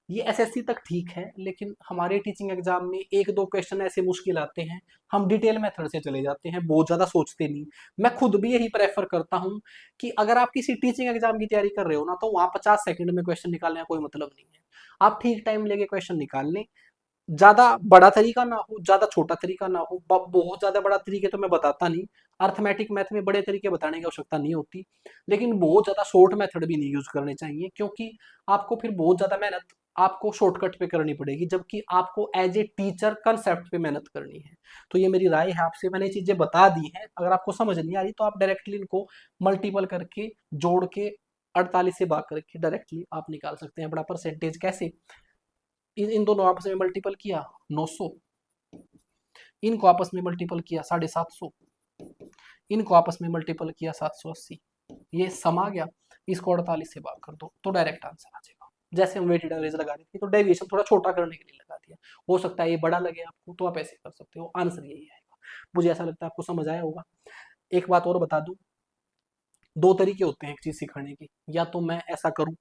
ये एसएससी तक ठीक है, लेकिन हमारे टीचिंग एग्जाम में 1 2 क्वेश्चन ऐसे मुश्किल आते हैं, हम डिटेल मेथड से चले जाते हैं, बहुत ज्यादा सोचते नहीं। मैं खुद भी यही प्रेफर करता हूँ कि अगर आप किसी टीचिंग एग्जाम की तैयारी कर रहे हो ना, तो वहां 50 सेकंड में क्वेश्चन निकालने का कोई मतलब नहीं है। आप ठीक टाइम लेके क्वेश्चन निकाल लें, ज्यादा बड़ा तरीका ना हो, ज्यादा छोटा तरीका ना हो। बहुत ज्यादा बड़ा तरीके तो मैं बताता नहीं, अर्थमेटिक मैथ में बड़े तरीके बताने की आवश्यकता नहीं होती, लेकिन बहुत ज्यादा शॉर्ट मेथड भी नहीं यूज करने चाहिए, क्योंकि आपको फिर बहुत ज्यादा मेहनत आपको शॉर्टकट पे करनी पड़ेगी, जबकि आपको एज ए टीचर कंसेप्ट पे मेहनत करनी है। तो ये मेरी राय है आपसे, मैंने चीजें बता दी हैं, अगर आपको समझ नहीं आ रही तो आप डायरेक्टली इनको मल्टीपल करके जोड़ के 48 से भाग करके डायरेक्टली आप निकाल सकते हैं बड़ा परसेंटेज। कैसे, इन दोनों आपस में मल्टीपल किया 900, इनको आपस में मल्टीपल किया 750, इनको आपस में मल्टीपल किया 780, ये सम आ गया, इसको 48 से भाग कर दो तो डायरेक्ट आंसर आ जाएगा। जैसे हम वेटेड एवरेज लगा रहे थे तो डेविएशन थोड़ा छोटा करने के लिए लगा दिया, हो सकता है ये बड़ा लगे आपको, तो आप ऐसे कर सकते हो, आंसर यही आएगा। मुझे ऐसा लगता है आपको समझ आया होगा। एक बात और बता दूं, दो तरीके होते हैं एक चीज सिखाने के, या तो मैं ऐसा करूं,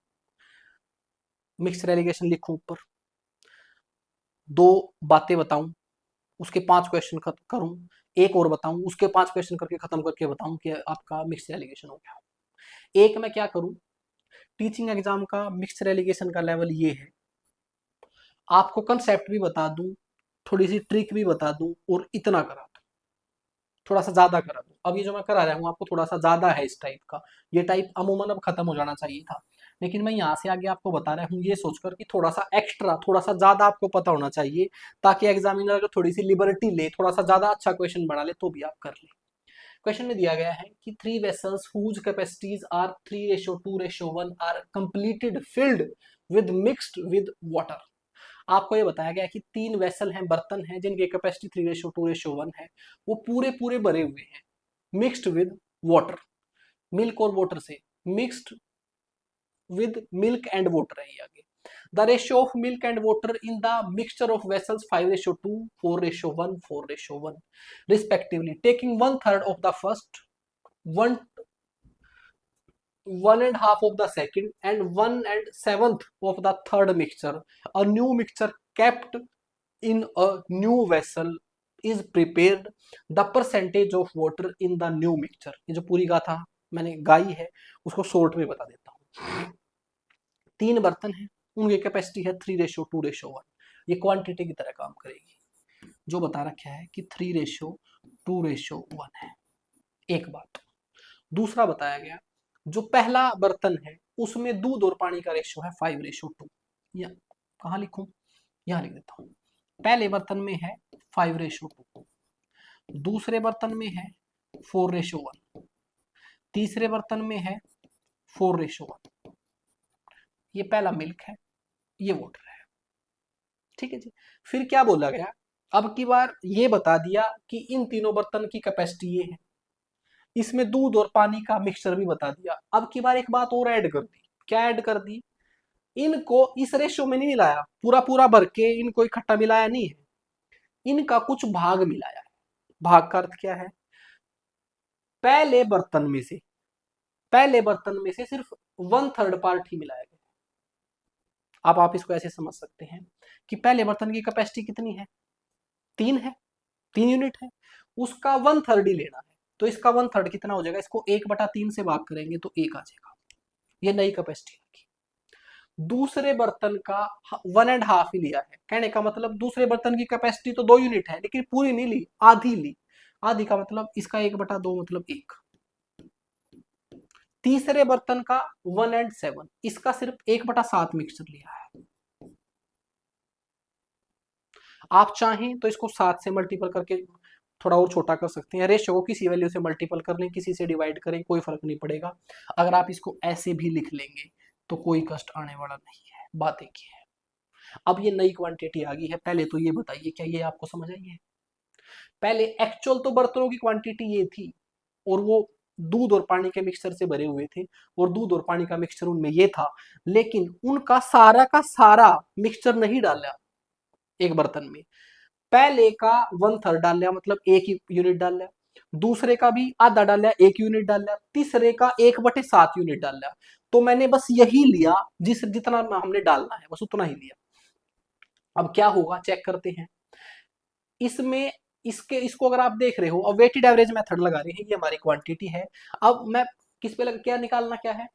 मिक्सर एलिगेशन लिखूं ऊपर, दो बातें बताऊं, उसके 5 क्वेश्चन करूं, एक और बताऊं, उसके 5 क्वेश्चन करके खत्म करके बताऊं कि आपका मिक्सर एलिगेशन हो गया। एक मैं क्या करूं, टीचिंग एग्जाम का मिक्सर एलिगेशन का लेवल ये है, आपको कंसेप्ट भी बता दूं, थोड़ी सी ट्रिक भी बता दूं और इतना करा दूं, थोड़ा सा ज्यादा करा दूं। अब ये जो मैं करा रहा हूँ आपको थोड़ा सा ज्यादा है इस टाइप का, ये टाइप अमूमन अब खत्म हो जाना चाहिए था, लेकिन मैं यहाँ से आगे आपको बता रहा हूँ ये सोचकर कि थोड़ा सा एक्स्ट्रा, थोड़ा सा ज्यादा आपको पता होना चाहिए, ताकि एग्जामिनर अगर थोड़ी सी लिबर्टी ले, थोड़ा सा ज्यादा अच्छा क्वेश्चन बना ले तो भी आप कर ले। क्वेश्चन में दिया गया है कि 3 vessels whose capacities are 3:2:1 are completed filled with mixed with water. आपको ये बताया गया है कि 3 वेसल हैं, बर्तन हैं, जिनकी कैपेसिटी 3:2:1 है, वो पूरे पूरे भरे हुए हैं मिक्स्ड विद वाटर, मिल्क और वाटर से, mixed with milk and water है ये आगे। The ratio of milk and water in the mixture of vessels 5:2, 4:1, 4:1 respectively, taking 1/3 of the first, 1.5 of the second, and 1/7 of the third mixture. A new mixture kept in a new vessel is prepared. The percentage of water in the new mixture. ये जो पूरी गाथा मैंने गाई है उसको short में बता देता हूँ। 3 बर्तन हैं, उनकी कैपेसिटी है 3:2:1, ये क्वांटिटी की तरह काम करेगी, जो बता रखा है कि 3:2:1 है। एक बात, दूसरा बताया गया जो पहला बर्तन है उसमें दूध और पानी का रेशियो है 5:2। या कहाँ लिखूं, यहां लिख देता हूं। पहले बर्तन में है 5:2, दूसरे बर्तन में है 4:1, तीसरे बर्तन में है 4:1। ये पहला मिल्क है, ये वाटर है, ठीक है जी। फिर क्या बोला गया, अब की बार ये बता दिया कि इन तीनों बर्तन की कैपेसिटी ये है, इसमें दूध और पानी का मिक्सचर भी बता दिया। अब की बार एक बात और ऐड कर दी, क्या ऐड कर दी, इनको इस रेशियो में नहीं मिलाया, पूरा पूरा भर के इनको इकट्ठा मिलाया नहीं है, इनका कुछ भाग मिलाया है। भाग का अर्थ क्या है, पहले बर्तन में से, पहले बर्तन में से सिर्फ 1/3 पार्ट ही मिलाया गया। अब आप इसको ऐसे समझ सकते हैं कि पहले बर्तन की कैपेसिटी कितनी है, 3 है, 3 यूनिट है, उसका 1/3 ही लेना है, तो इसका 1/3 कितना हो जाएगा, इसको 1/3 से भाग करेंगे तो 1 आ जाएगा, ये नई कैपेसिटी है। दूसरे बर्तन का 1.5 ही लिया है, कहने का मतलब दूसरे बर्तन की कैपेसिटी तो 2 यूनिट है, लेकिन पूरी नहीं ली, आधी ली, आधी का मतलब इसका 1/2 मतलब 1। तीसरे बर्तन का 1/7, इसका सिर्फ 1/7 मिक्सचर लिया है। आप चाहें तो इसको 7 से मल्टीपल करके थोड़ा और छोटा कर सकते हैं, रेशियो को किसी वैल्यू से मल्टीपल कर लें, किसी से डिवाइड करें, कोई फर्क नहीं पड़ेगा। अगर आप इसको ऐसे भी लिख लेंगे तो कोई कष्ट आने वाला नहीं है, बात एक ही है। अब ये नई क्वांटिटी आ गई है, पहले तो ये बताइए क्या ये आपको समझ आई है। पहले एक्चुअल तो बर्तनों की क्वांटिटी ये थी, और वो दूध और पानी के मिक्सचर से भरे हुए थे, और दूध और पानी का मिक्सचर उनमें ये था, लेकिन उनका सारा का सारा मिक्सचर नहीं डाला एक बर्तन में। पहले का 1/3 डाल लिया, मतलब 1 यूनिट डाल लिया, दूसरे का भी आधा डाल लिया, 1 यूनिट डाल लिया, तीसरे का 1/7 यूनिट डाल लिया। तो मैंने बस यही लिया, जितना हमने डालना है बस उतना ही लिया। अब क्या होगा चेक करते हैं, इसमें इसको अगर आप देख रहे हो, अब वेटेड एवरेज मेथड लगा रहे हैं, ये हमारी क्वांटिटी है। अब मैं किस पे लगा, क्या निकालना क्या है,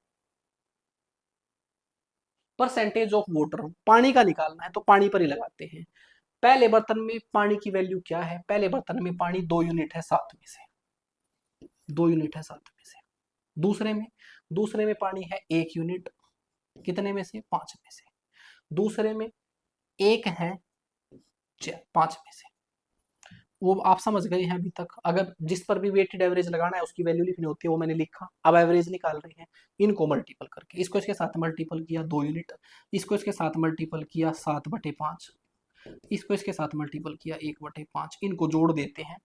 परसेंटेज ऑफ वाटर, पानी का निकालना है, तो पानी पर ही लगाते हैं। पहले बर्तन में पानी की वैल्यू क्या है, पहले बर्तन में पानी 2 यूनिट है 7 में से, 2 यूनिट है 7 में से। दूसरे में पानी है 1 यूनिट, कितने में से, 5 में से। दूसरे में 1 है 5 में से। वो आप समझ गए हैं अभी तक। अगर जिस पर भी वेटेड एवरेज लगाना है उसकी वैल्यू लिखनी होती है, वो मैंने लिखा। अब एवरेज निकाल रहे हैं, इनको मल्टीपल करके, इसको इसके साथ मल्टीपल किया 2 यूनिट, इसको इसके साथ मल्टीपल किया 7/5, इसको इसके साथ मल्टीपल किया 1/5, इनको जोड़ देते हैं,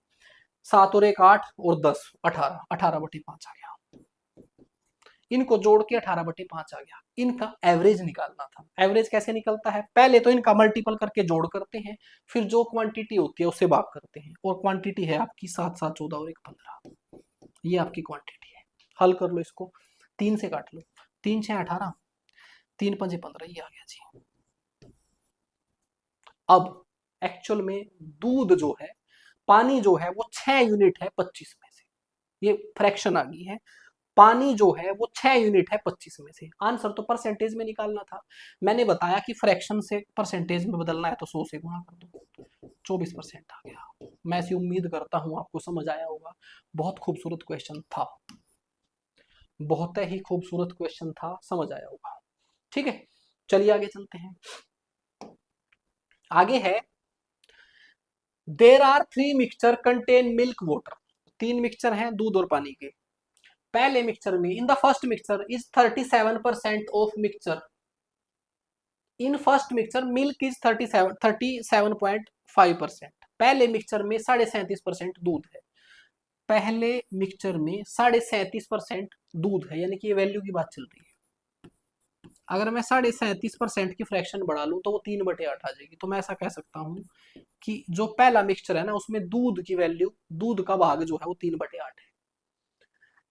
7 और 1 8 और 10 18, 18/5 आ गया। इनको जोड़ के 18/5 आ गया। इनका एवरेज निकालना था। एवरेज कैसे निकलता है? पहले तो इनका मल्टीपल करके जोड़ करते हैं, फिर जो क्वांटिटी होती है उससे भाग करते हैं, और क्वांटिटी है आपकी 7 7 14 और 1 15। ये आपकी क्वांटिटी है। हल कर लो इसको, 3 से काट लो, 3 6 18, 3 5 15, ये आ गया जी। अब एक्चुअल में दूध जो है, पानी जो है वो 6 यूनिट है 25 में से, ये फ्रैक्शन आ गई है। पानी जो है वो 6 यूनिट है 25 में से। आंसर तो परसेंटेज में निकालना था। मैंने बताया कि फ्रैक्शन से परसेंटेज में बदलना है तो 100 से गुणा कर दो, 24% आ गया। मैं ऐसी उम्मीद करता हूं आपको समझ आया होगा। बहुत खूबसूरत क्वेश्चन था, बहुत ही खूबसूरत क्वेश्चन था, समझ आया होगा। ठीक है, चलिए आगे चलते हैं। आगे है, there are 3 mixture contain milk water. 3 mixture हैं दूध और पानी के। पहले मिक्सचर में, in the first mixture is 37% of mixture, in first mixture milk is 37.5%। पहले मिक्सचर में 37.5% दूध है। पहले मिक्सचर में 37.5% दूध है, यानी कि ये वैल्यू की बात चल रही है। अगर मैं 37.5% की फ्रैक्शन बढ़ा लूं तो वो 3/8 आ जाएगी। तो मैं ऐसा कह सकता हूं कि जो पहला मिक्सचर है ना, उसमें दूध की वैल्यू, दूध का भाग जो है वो 3/8 है।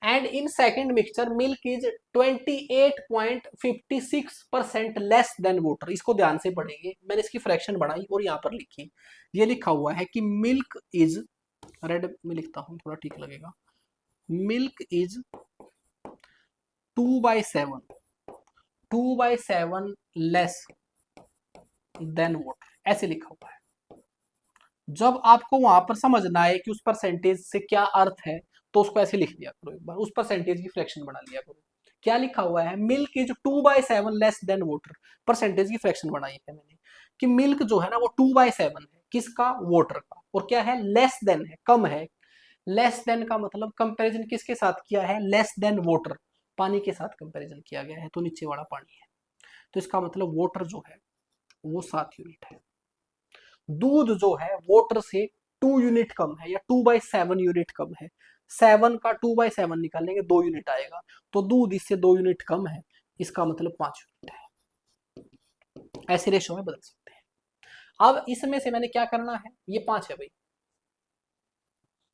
And in second mixture milk is 28.56% less than water. इसको ध्यान से पढ़ेंगे, मैंने इसकी फ्रैक्शन बढ़ाई और यहां पर लिखी। ये लिखा हुआ है कि मिल्क इज, रेड में लिखता हूं थोड़ा ठीक लगेगा, milk is 2/7, 2/7 less than water, ऐसे लिखा हुआ है। जब आपको वहां पर समझना है कि उस परसेंटेज से क्या अर्थ है, तो उसको ऐसे लिख दिया करो, एक बार उस परसेंटेज की फ्रैक्शन बना लिया करो। क्या लिखा हुआ है? Milk is 2/7 less than water. Percentage की फ्रैक्शन बनाई है मैंने कि मिल्क जो है ना वो 2/7 है, किसका? वाटर का। और क्या है? लेस देन है, कम है। लेस देन का मतलब कंपैरिजन किसके साथ किया है? लेस देन वाटर, पानी के साथ कंपैरिजन किया गया है, तो नीचे वाला पानी है। तो इसका मतलब वाटर जो है वो 7 यूनिट है। दूध जो है वाटर से 2 यूनिट कम है, या 2/7 यूनिट कम है। 7 का 2/7 निकालेंगे 2 यूनिट आएगा, तो दूध इससे 2 यूनिट कम है, इसका मतलब 5 यूनिट है। ऐसे रेशो में बदल सकते हैं। अब इसमें से मैंने क्या करना है, ये 5 है भाई,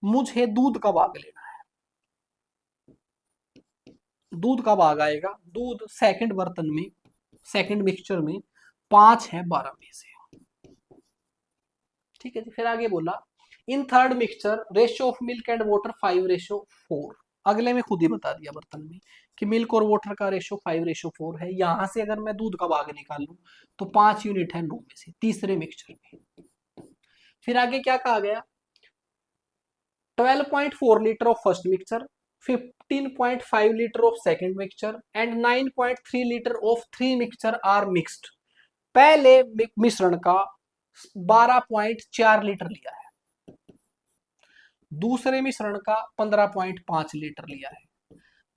मुझे दूध का भाग लेना है। दूध का भाग आएगा, दूध सेकंड बर्तन में, सेकंड मिक्सचर में 5 है 12 में से। ठीक है जी। फिर आगे बोला, in third mixture ratio of milk and water 5/4। अगले में खुद ही बता दिया बर्तन में कि मिल्क और वाटर का रेशियो 5/4 है। यहां से अगर मैं दूध का भाग निकाल लूं तो 5 यूनिट है 9 में से, तीसरे मिक्सचर में। फिर आगे क्या कहा गया, 12.4 litre of first mixture, 15.5 litre of second mixture and 9.3 litre of three mixture are mixed. पहले मिश्रण का 12.4 लीटर लिया है, दूसरे मिश्रण का 15.5 लीटर लिया है,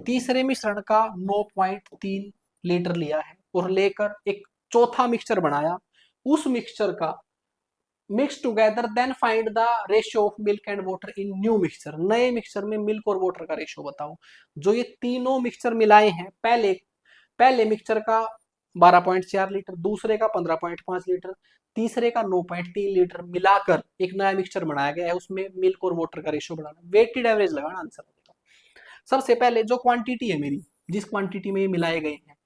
तीसरे मिश्रण का 9.3 लीटर लिया है, और लेकर एक चौथा मिक्सचर बनाया। उस मिक्सचर का mix together, then find the ratio of milk and water in new mixture. नए मिक्सचर में मिल्क और वाटर का रेशियो बताओ। जो ये तीनों मिक्सचर मिलाए हैं, पहले मिक्सचर का 12.4 लीटर, दूसरे का 15.5 लीटर, तीसरे का 9.3 लीटर मिलाकर एक नया मिक्सचर बनाया गया है। उसमें मिल्क और वाटर का रेशियो बढ़ाना, वेटेड एवरेज लगाना आंसर होगा। सबसे पहले जो क्वांटिटी है मेरी, जिस क्वांटिटी में ये मिलाए गए हैं,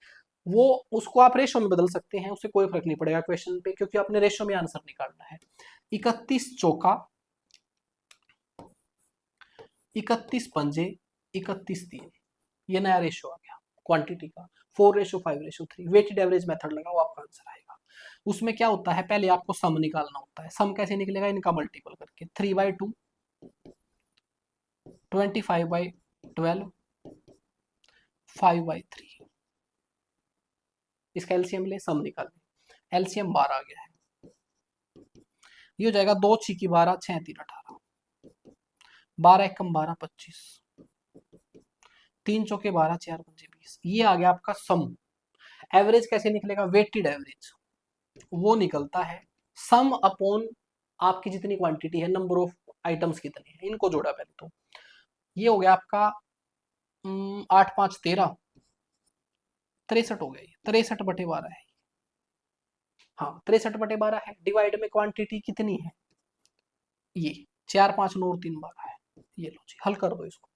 वो उसको आप रेशो में बदल सकते हैं, उससे कोई फर्क नहीं पड़ेगा क्वेश्चन पे, क्योंकि आपने रेशो में आंसर निकालना है। 31 चौका, 31 पंजे, 31 3, ये नया रेशो आ गया क्वांटिटी का। 4/5/3 वेटेड एवरेज मेथड लगाओ, आपका आंसर आएगा। उसमें क्या होता है, पहले आपको सम निकालना होता है। सम कैसे निकलेगा? इनका मल्टीपल करके, 3/2, 25/12, 5/3। इसका एलसीएम ले, सम निकाले, एलसीएम 12 आ गया है। ये हो जाएगा 2 6 12, 6 3 18। 12 एकम 12 25, 3 चौके 12, 4 पंजे 20। ये आ गया आपका सम। एवरेज कैसे निकलेगा? वेटेड एवरेज वो निकलता है सम अपॉन आपकी जितनी क्वांटिटी है, नंबर ऑफ आइटम्स कितने हैं, इनको जोड़ा पहले तो। ये हो गया आपका 8 5 13, 63 हो गया। ये 63/12 है। हाँ 63/12 है। डिवाइड में क्वांटिटी कितनी है? ये 4 5 9 3 12 है। ये लो जी, हल कर दो इसको।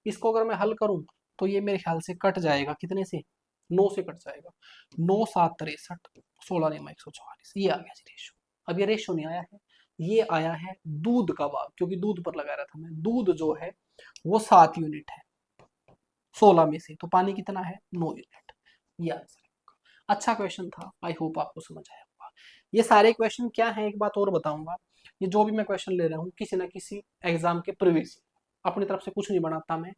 इसको अगर मैं हल करूं तो ये मेरे ख्याल से कट जाएगा, कितने से? 9 से कट जाएगा। 9 7 63, 16 9 144, ये आ गया जी रेशो। अब ये रेशो नहीं आया है, ये आया है दूध का भाग, क्योंकि दूध पर लगा रहा था मैं। दूध जो है वो 7 यूनिट है 16 में से, तो पानी कितना है? 9 यूनिट। ये आंसर है। अच्छा क्वेश्चन था, आई होप आपको समझ आया होगा। ये सारे क्वेश्चन क्या है, एक बात और बताऊंगा, ये जो भी मैं क्वेश्चन ले रहा हूँ किसी ना किसी एग्जाम के प्रीवियस, अपनी तरफ से कुछ नहीं बनाता मैं,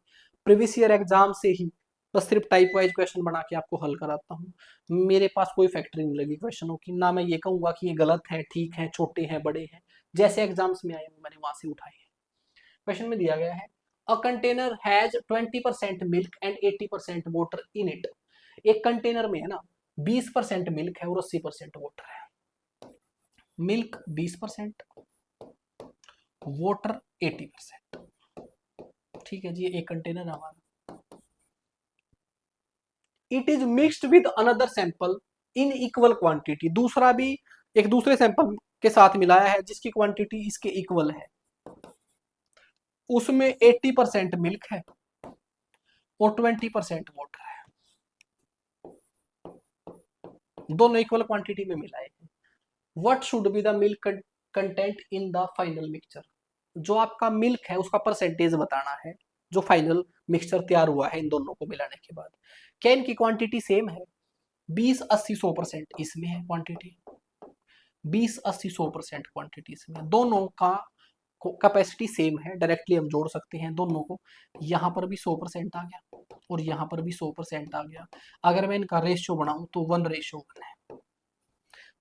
प्रीवियस ईयर एग्जाम से ही बस सिर्फ टाइप वाइज क्वेश्चन बना के आपको हल कराता हूँ। मेरे पास कोई फैक्टरी नहीं लगी क्वेश्चनों की, ना मैं ये कहूंगा कि ये गलत है, ठीक है, छोटे हैं, बड़े हैं, जैसे एग्जाम्स में आए मैंने वहां से उठाए हैं। क्वेश्चन में दिया गया है a container has 20% milk and 80% water in it. एक कंटेनर में है ना 20% मिल्क है और 80% वाटर है। Milk 20%, water 80%। ठीक है जी, एक कंटेनर हमारा। It is mixed with another sample in equal quantity. दूसरा भी एक दूसरे सैंपल के साथ मिलाया है जिसकी क्वांटिटी इसके इक्वल है। उसमें 80% मिल्क है और 20% वाटर है। दोनों इक्वल क्वांटिटी में मिलाए हैं। What should be the milk content in the final mixture. जो आपका मिल्क है उसका परसेंटेज बताना है जो फाइनल मिक्सचर तैयार हुआ है इन दोनों को मिलाने के बाद। क्या इनकी क्वांटिटी सेम है? 20 80 100% इसमें है क्वांटिटी, 20 80 100% क्वांटिटी इसमें। दोनों का कैपेसिटी सेम है, डायरेक्टली हम जोड़ सकते हैं दोनों को। यहाँ पर भी 100% आ गया और यहाँ पर भी 100% आ गया। अगर मैं इनका रेशियो बनाऊं तो 1:1 है।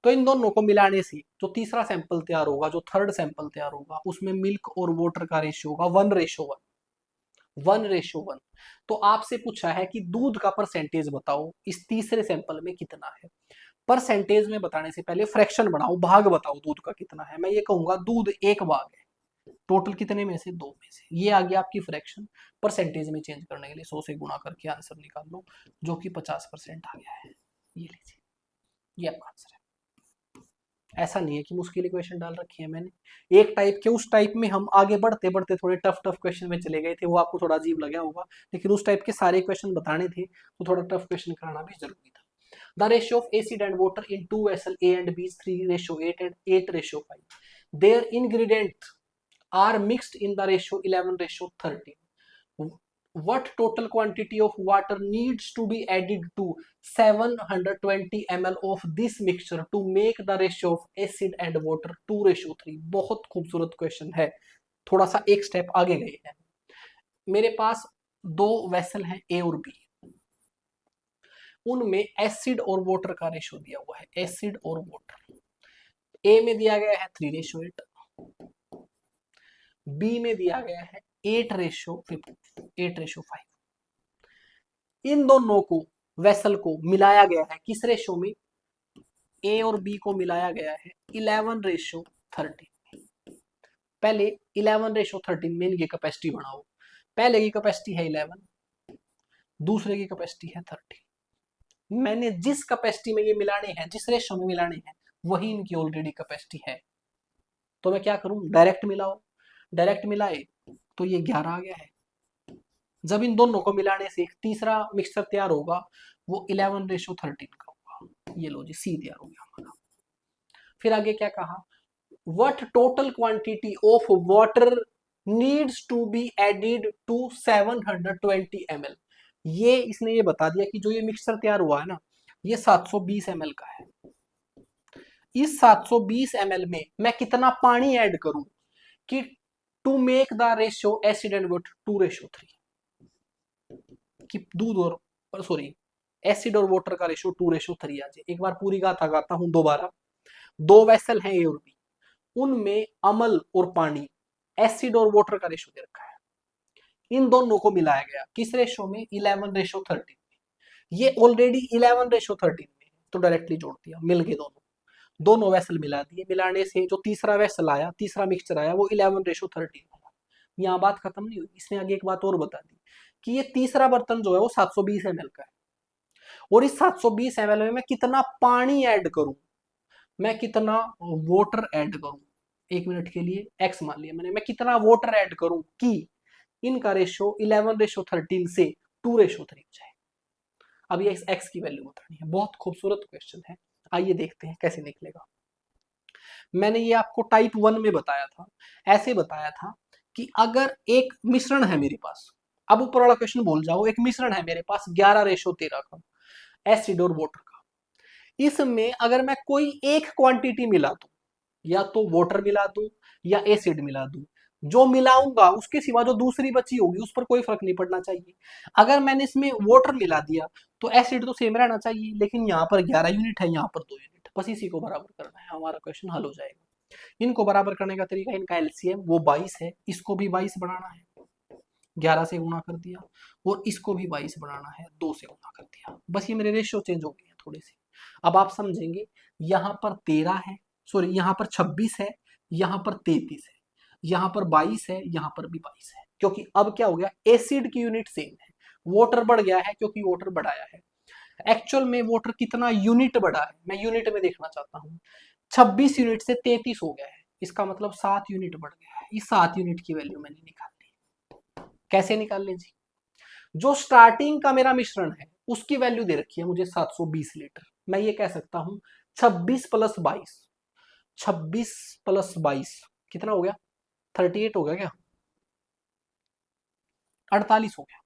तो इन दोनों को मिलाने से जो तीसरा सैंपल तैयार होगा, जो थर्ड सैंपल तैयार होगा, उसमें मिल्क और वाटर का रेशियो होगा 1:1, 1:1। तो आपसे पूछा है कि दूध का परसेंटेज बताओ इस तीसरे सैंपल में कितना है। परसेंटेज में बताने से पहले फ्रैक्शन बनाओ, भाग बताओ दूध का कितना है। मैं ये कहूंगा दूध 1 भाग है, टोटल कितने में से? 2 में से। ये आ गया आपकी फ्रैक्शन। परसेंटेज में चेंज करने के लिए 100 से गुणा करके आंसर निकाल लो, जो कि 50% आ गया है। ये लीजिए, ये आपका आंसर है। ऐसा नहीं है कि मुश्किल क्वेश्चन डाल रखे हैं मैंने। एक टाइप के, उस टाइप में हम आगे बढ़ते बढ़ते थोड़े टफ टफ क्वेश्चन में चले गए थे, वो आपको थोड़ा अजीब लगा होगा, लेकिन उस टाइप के सारे क्वेश्चन बताने थे तो थोड़ा टफ क्वेश्चन कराना भी जरूरी था। The ratio of acid and water in two vessels A and B is 3:8 and 8:5. Their ingredients are mixed in the ratio 11:13. What total quantity of water needs to be added to 720 ml of this mixture to make the ratio of acid and water 2:3? बहुत खूबसूरत question है, थोड़ा सा एक step आगे गए हैं। मेरे पास दो वेसल हैं ए और बी, उनमें एसिड और वाटर का रेशियो दिया हुआ है। एसिड और वाटर ए में दिया गया है 3:8, बी में दिया गया है 8:5। इन दोनों को वेसल को मिलाया गया है किस रेशो में? ए और बी को मिलाया गया है 11:13। पहले 11:13 में इनकी कैपेसिटी बढ़ाओ। पहले की कैपेसिटी है 11, दूसरे की कैपेसिटी है 13। मैंने जिस कैपेसिटी में ये मिलाने हैं, जिस रेशो में मिलाने हैं, वही इनकी ऑलरेडी कैपेसिटी है। तो मैं क्या करूं? डायरेक्ट मिलाओ। डायरेक्ट मिलाए तो ये 11 आ गया है। जब इन दोनों को मिलाने से एक तीसरा मिक्सचर तैयार होगा, वो 11:13 का होगा। ये लो जी, सी तैयार हो गया हमारा। फिर आगे क्या कहा? What total quantity of water needs to be added to 720 ml। ये इसने ये बता दिया कि जो ये मिक्सचर तैयार हुआ है ना, ये 720 ml का है। इस 720 ml में मैं कितना पानी ऐड करूं कि to make the ratio acid and water 2:3, कि दूध और सॉरी एसिड और वाटर का रेशियो 2:3 आ जाए। एक बार पूरी गाथा गाता हूं दोबारा। दो वेसल हैं ए और बी, उनमें अमल और पानी, एसिड और वाटर का रेशियो दे रखा इन दोनों को मिलाया गया किस रेशो में, 11:13 में। ये ऑलरेडी 11:13 में है, तो डायरेक्टली जोड़ दिया, मिल गए दोनों वेसल मिला दिए। मिलाने से जो तीसरा वेसल आया, तीसरा मिक्सचर आया, वो 11:13 आया। यहाँ बात खत्म नहीं हुई, इसने आगे एक बात और बता दी कि ये तीसरा बर्तन जो है वो 720 ml का है, और इस 720 ml में मैं कितना पानी ऐड करूं, मैं कितना वाटर ऐड करूं, 1 मिनट के लिए x मान लिया मैंने, मैं कितना वाटर ऐड करूं कि इनका रेशो 11:13 से 2:3 हो जाए। अब ये x की वैल्यू बतानी है। बहुत खूबसूरत क्वेश्चन है, आइए देखते हैं कैसे निकलेगा। मैंने ये आपको टाइप 1 में बताया था, ऐसे बताया था कि अगर एक मिश्रण है मेरे पास, अब ऊपर वाला क्वेश्चन भूल जाओ, एक मिश्रण है मेरे पास 11:13 का, एसिड और वाटर का। इसमें अगर मैं कोई एक क्वांटिटी मिला दूं, या तो वाटर मिला दूं या एसिड मिला दूं, जो मिलाऊंगा उसके सिवा जो दूसरी बची होगी उस पर कोई फर्क नहीं पड़ना चाहिए। अगर मैंने इसमें वाटर मिला दिया तो एसिड तो सेम रहना चाहिए, लेकिन यहाँ पर 11 यूनिट है, यहाँ पर 2 यूनिट, बस इसी को बराबर करना है, हमारा क्वेश्चन हल हो जाएगा। इनको बराबर करने का तरीका, इनका एलसीएम वो 22 है, इसको भी 22 बनाना है, 11 से गुणा कर दिया, और इसको भी 22 बनाना है, 2 से गुणा कर दिया, बस ये मेरे रेशियो चेंज हो गए हैं थोड़े से। अब आप समझेंगे, यहाँ पर 13 है, सॉरी यहाँ पर 26 है, यहाँ पर 33 है, यहाँ पर 22 है, यहाँ पर भी 22 है, क्योंकि अब क्या हो गया, एसिड की यूनिट सेम है, वाटर बढ़ गया है क्योंकि वाटर बढ़ाया है। एक्चुअल में वाटर कितना यूनिट बढ़ा है, मैं यूनिट में देखना चाहता हूँ, 26 यूनिट से 33 हो गया है, इसका मतलब 7 यूनिट बढ़ गया है। इस 7 यूनिट की वैल्यू मैंने निकाल ली। कैसे निकाल ली जी, जो स्टार्टिंग का मेरा मिश्रण है उसकी वैल्यू दे रखी है मुझे 720 लीटर, मैं ये कह सकता हूं 26 + 22, 26 + 22 कितना हो गया, 38 हो गया क्या, 48 हो गया।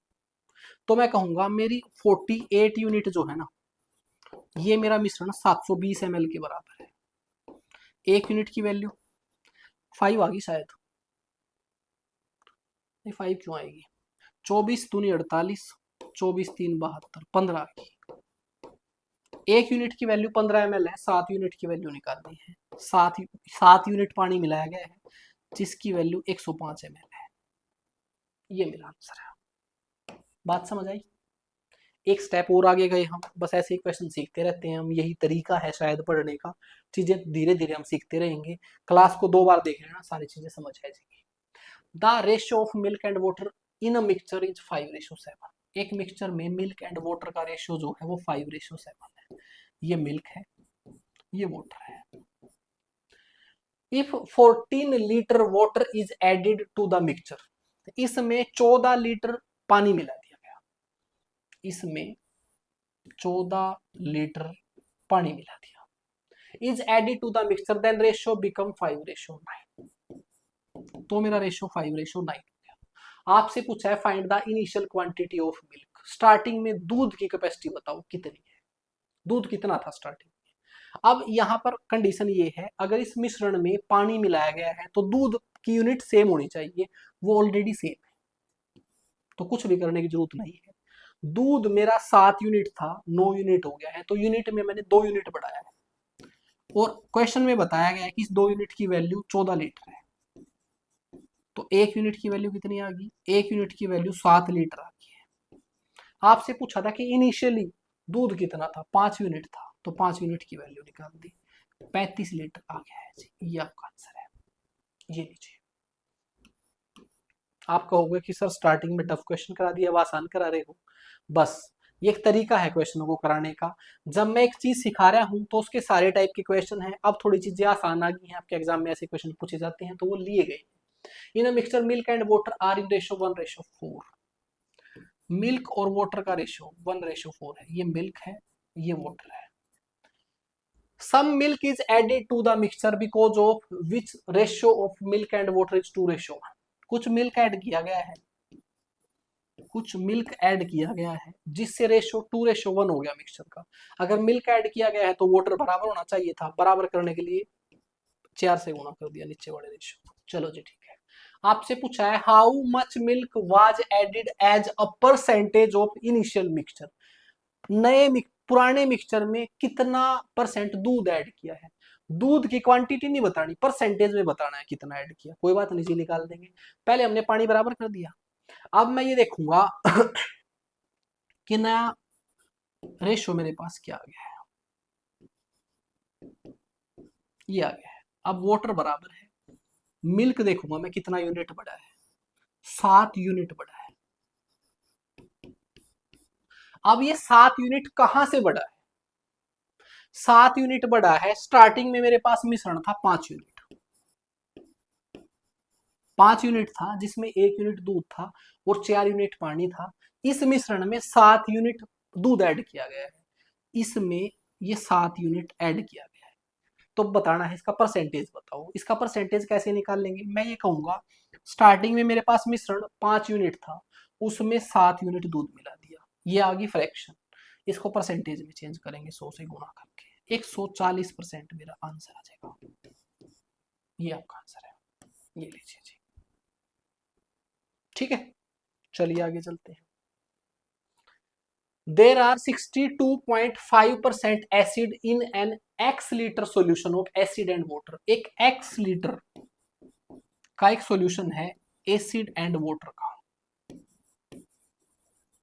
तो मैं कहूंगा मेरी 48 यूनिट जो है ना, ये मेरा मिश्रण 720 ml के बराबर है। 1 यूनिट की वैल्यू 5 आ गई शायद, नहीं 5 क्यों आएगी, 24 दूनी 48, 24 3 72, 15 आ गई। 1 यूनिट की वैल्यू 15 ml है, 7 यूनिट की वैल्यू निकालनी है, 7 यूनिट पानी मिलाया गया है, जिसकी वैल्यू 105 ml है। ये मेरा आंसर है। बात समझ आई, एक स्टेप और आगे गए हम, बस ऐसे ही क्वेश्चन सीखते रहते हैं हम, यही तरीका है शायद पढ़ने का, चीजें धीरे धीरे हम सीखते रहेंगे। क्लास को 2 बार देख लेना, सारी चीजें समझ आ जाएगी। The ratio of milk and water in a mixture is 5:7। एक मिक्सचर में मिल्क एंड वाटर का रेशियो जो है वो 5:7 है। ये मिल्क है, ये वाटर है। If 14 litre water is added to the mixture, इसमें 14 लीटर पानी मिला दिया गया, इसमें 14 लीटर पानी मिला दिया, is added to the mixture, then ratio become 5:9, तो मेरा रेशियो 5:9 हो गया। आपसे पूछा है find the initial quantity of milk, starting में दूध की कैपेसिटी बताओ कितनी है, दूध कितना था स्टार्टिंग में। अब यहाँ पर कंडीशन ये है, अगर इस मिश्रण में पानी मिलाया गया है तो दूध की यूनिट सेम होनी चाहिए, वो ऑलरेडी सेम है, तो कुछ भी करने की जरूरत नहीं है। दूध मेरा 7 यूनिट था, 9 यूनिट हो गया है, तो यूनिट में मैंने 2 यूनिट बढ़ाया है, और क्वेश्चन में बताया गया है कि इस 2 यूनिट की वैल्यू 14 लीटर है, तो 1 यूनिट की वैल्यू कितनी आ गई, 1 यूनिट की वैल्यू 7 लीटर आ गई है। आपसे पूछा था कि इनिशियली दूध कितना था, 5 यूनिट था, तो 5 यूनिट की वैल्यू निकाल दी, 35 लीटर आ गया है जी, ये आपका आंसर है। ये लीजिए। आप कहोगे कि सर स्टार्टिंग में टफ क्वेश्चन करा दिया, अब आसान करा रहे हो, बस ये एक तरीका है क्वेश्चनों को कराने का। जब मैं एक चीज सिखा रहा हूं तो उसके सारे टाइप के क्वेश्चन हैं, अब थोड़ी चीजें आसान आ गई हैं, आपके एग्जाम में ऐसे क्वेश्चन पूछे जाते हैं तो वो लिए गए। In a mixture milk and water are in ratio 1:4, milk और वाटर का रेशियो 1:4 है, ये मिल्क है, ये वाटर है। Some milk is added to the mixture because of which ratio of milk and water is 2:1, कुछ मिल्क ऐड किया गया है, कुछ मिल्क ऐड किया गया है जिससे रेशियो 2:1 हो गया मिक्सचर का। अगर मिल्क ऐड किया गया है तो वाटर बराबर होना चाहिए था, बराबर करने के लिए 4 से गुणा कर दिया नीचे वाले रेशियो। चलो जी ठीक है। आपसे पूछा है how much milk was added as a percentage of initial mixture, पुराने मिक्सचर में कितना % दूध ऐड किया है। दूध की क्वांटिटी नहीं बतानी, परसेंटेज में बताना है कितना ऐड किया। कोई बात नहीं जी, निकाल देंगे। पहले हमने पानी बराबर कर दिया, अब मैं ये देखूंगा कि नया रेशो मेरे पास क्या आ गया है, ये आ गया है। अब वाटर बराबर है, मिल्क देखूंगा मैं कितना यूनिट बढ़ा है, 7 यूनिट बढ़ा है। अब ये 7 यूनिट कहां से बढ़ा है? 7 यूनिट बढ़ा है, स्टार्टिंग में मेरे पास मिश्रण था 5 यूनिट, 5 यूनिट था जिसमें 1 यूनिट दूध था और 4 यूनिट पानी था। इस मिश्रण में 7 यूनिट दूध ऐड किया गया है, इसमें ये 7 यूनिट ऐड किया गया है। तो बताना है इसका परसेंटेज बताओ। इसका परसेंटेज कैसे निकाल लेंगे? मैं ये कहूंगा स्टार्टिंग में मेरे पास मिश्रण 5 यूनिट था, उसमें 7 यूनिट दूध मिला दिया, ये आ गई फ्रैक्शन। इसको परसेंटेज में चेंज करेंगे 100 से गुणा करके, 140% मेरा आंसर आ जाएगा। ये आपका आंसर है, ये लीजिए जी। ठीक है, चलिए आगे चलते हैं। There are 62.5% acid in an x litre solution of acid and water। एक x लीटर का एक सॉल्यूशन है एसिड एंड वाटर का,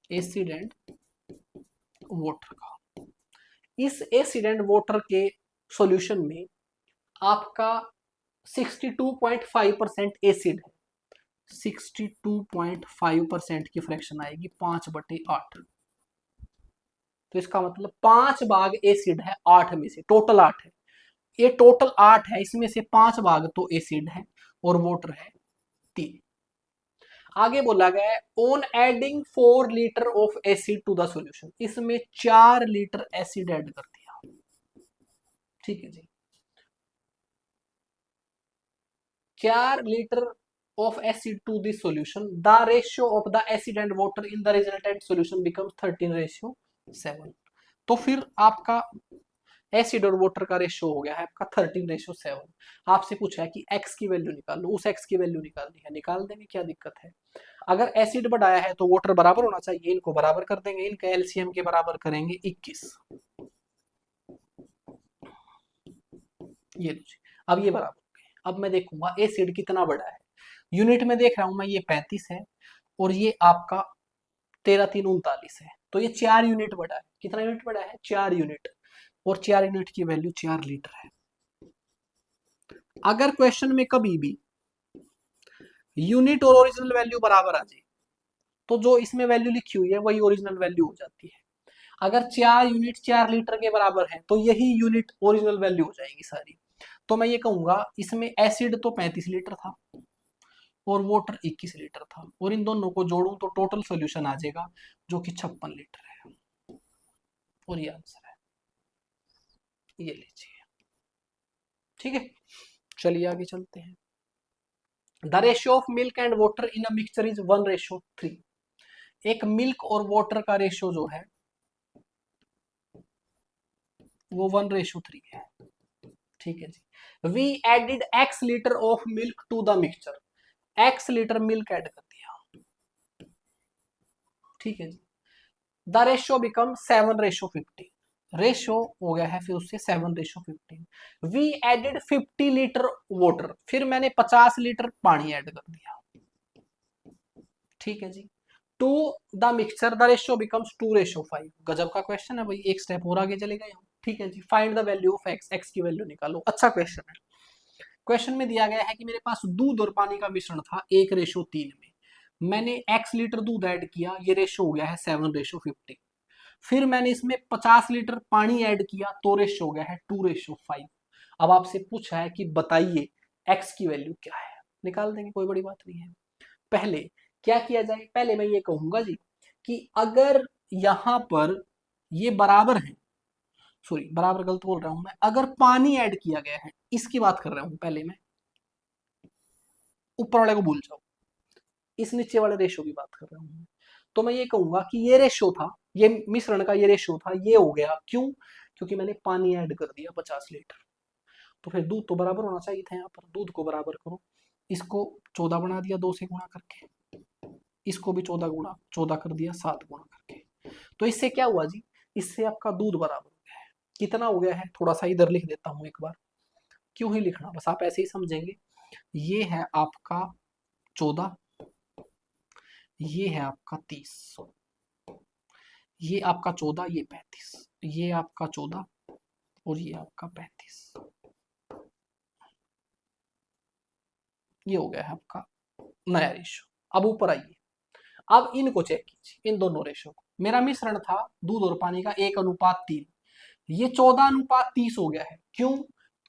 एसिड एंड वाटर का। इस एसिड एंड वाटर के सॉल्यूशन में आपका 62.5% एसिड है, 62.5% की फ्रैक्शन आएगी 5/8। तो इसका मतलब 5 भाग एसिड है 8 में से, टोटल 8 है। ये टोटल 8 है, इसमें से 5 भाग तो एसिड है और वाटर है 3। आगे बोला गया है on adding 4 litre of acid to the solution, इसमें 4 लीटर एसिड ऐड कर दिया। ठीक है जी, 4 litre of acid to this solution, the ratio of the acid and water in the resultant solution becomes 13:7। तो फिर आपका एसिड और वाटर का रेशियो हो गया है आपका 13:7। आपसे पूछा है कि x की वैल्यू निकाल लो, उस x की वैल्यू निकालनी है, निकाल देंगे, क्या दिक्कत है। अगर एसिड बढ़ाया है तो वाटर बराबर होना चाहिए, इनको बराबर कर देंगे, इनका एलसीएम के बराबर करेंगे 21। ये अब ये बराबर। अब मैं देखूंगा एसिड कितना बड़ा है, यूनिट में देख रहा हूं मैं, ये 35 है और ये आपका 13×3 = 39 है, तो ये 4 यूनिट बड़ा है। कितना यूनिट बड़ा है? 4 यूनिट, और 4 यूनिट की वैल्यू 4 लीटर है। अगर क्वेश्चन में कभी भी यूनिट और ओरिजिनल वैल्यू बराबर आ जाए तो जो इसमें वैल्यू लिखी हुई है वही ओरिजिनल वैल्यू हो जाती है। अगर 4 यूनिट 4 लीटर के बराबर है तो यही यूनिट ओरिजिनल वैल्यू हो जाएगी सारी। तो मैं ये कहूंगा इसमें एसिड तो 35 लीटर था और वाटर 21 लीटर था, और इन दोनों को जोड़ूं तो टोटल सॉल्यूशन आ जाएगा जो कि 56 लीटर है, और ये आंसर है, ये लीजिए। ठीक है, चलिए आगे चलते हैं। The ratio of milk and water in a mixture is 1:3। एक मिल्क और वाटर का रेशियो जो है वो 1:3 है। ठीक है जी। We added x litre of milk to the mixture, x litre milk add कर दिया। ठीक है जी। द रेशियो बिकम 7:15, रेशियो हो गया है फिर उससे 7:15। वी एडेड 50 लीटर वाटर, फिर मैंने 50 लीटर पानी ऐड कर दिया। ठीक है जी। To the mixture the ratio becomes 2:5। गजब का क्वेश्चन है भाई, एक स्टेप और आगे चले गए हम। ठीक है जी। Find the value of x, x की वैल्यू निकालो। अच्छा क्वेश्चन है। क्वेश्चन में दिया गया है कि मेरे पास दूध और पानी का मिश्रण था 1:3 में, मैंने x लीटर दूध ऐड किया, ये रेशियो हो गया है 7:15। फिर मैंने इसमें 50 लीटर पानी ऐड किया तो रेशियो हो गया है 2:5। अब आपसे पूछा है कि बताइए x की वैल्यू क्या है, निकाल देंगे, कोई बड़ी बात नहीं है। पहले क्या किया जाए? पहले मैं ये कहूंगा जी कि अगर यहां पर ये बराबर है, सॉरी बराबर गलत बोल रहा हूं मैं, अगर पानी ऐड किया गया है, इसकी बात कर रहा हूं पहले मैं, ऊपर वाले को भूल जाओ, इस नीचे वाले रेशो की बात कर रहा हूं। तो मैं ये कहूंगा कि ये रेशो था, ये मिश्रण का ये रेशो था, ये हो गया क्यों? क्योंकि मैंने पानी ऐड कर दिया 50 लीटर। तो फिर दूध तो बराबर होना चाहिए था, यहाँ पर दूध को बराबर करो, इसको 14 बना दिया 2 से गुणा करके, इसको भी 14 कर दिया 7 गुणा करके। तो इससे क्या हुआ जी? इससे आपका दूध बराबर हो गया है। कितना हो गया है? थोड़ा सा इधर लिख देता हूं एक बार, क्यों ही लिखना, बस आप ऐसे ही समझेंगे। ये है आपका 14, ये है आपका 30, ये आपका 14, ये 35, ये आपका 14 और ये आपका 35। ये हो गया है आपका नया रेशो। अब ऊपर आइए, अब इनको चेक कीजिए, इन दोनों रेशो को। मेरा मिश्रण था दूध और पानी का 1:3, ये 14:30 हो गया है। क्यों?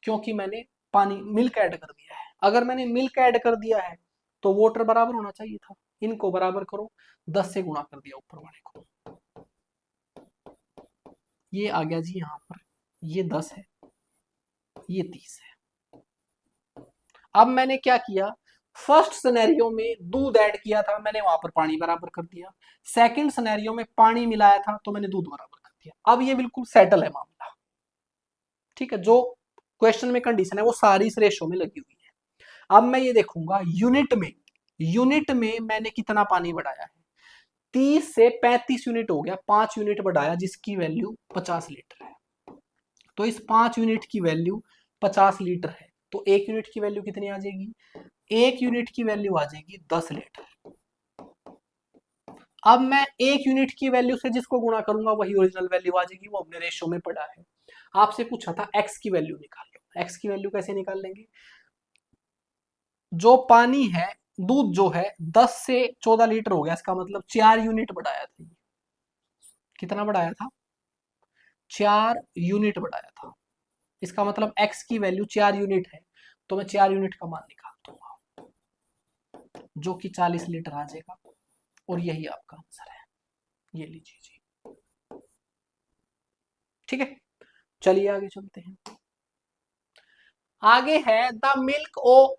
क्योंकि मैंने पानी मिल्क ऐड कर दिया है। अगर मैंने मिल्क ऐड कर दिया है तो वाटर बराबर होना चाहिए था। इनको बराबर करो, 10 से गुणा कर दिया ऊपर वाले को, ये आ गया जी यहाँ पर, ये 10 है, ये 30 है। अब मैंने क्या किया, फर्स्ट सिनेरियो में दूध ऐड किया था, मैंने वहां पर पानी बराबर कर दिया। सेकंड सिनेरियो में पानी मिलाया था तो मैंने दूध बराबर कर दिया। अब ये बिल्कुल सेटल है मामला, ठीक है। जो क्वेश्चन में कंडीशन है वो सारी इस रेशो में लगी हुई है। अब मैं ये देखूंगा यूनिट में मैंने कितना पानी बढ़ाया है। 30 से 35 यूनिट हो गया, 5 यूनिट बढ़ाया, जिसकी वैल्यू 50 लीटर है। तो इस 5 यूनिट की वैल्यू 50 लीटर है, तो 1 यूनिट की वैल्यू कितनी आ जाएगी, 1 यूनिट की वैल्यू आ जाएगी 10 लीटर। अब मैं 1 यूनिट की वैल्यू से जिसको गुणा करूंगा वही ओरिजिनल वैल्यू आ जाएगी, वो हमने रेशो में पढ़ा है। आपसे पूछा था एक्स की वैल्यू निकाल लो। एक्स की वैल्यू कैसे निकाल लेंगे, जो पानी है, दूध जो है 10 से 14 लीटर हो गया, इसका मतलब 4 यूनिट बढ़ाया था। कितना बढ़ाया था, 4 यूनिट बढ़ाया था। इसका मतलब x की वैल्यू 4 यूनिट है, तो मैं 4 यूनिट का मान निकाल दूंगा जो कि 40 लीटर आ जाएगा, और यही आपका आंसर है। ये लीजिए जी, ठीक है। चलिए आगे चलते हैं। आगे है the milk oh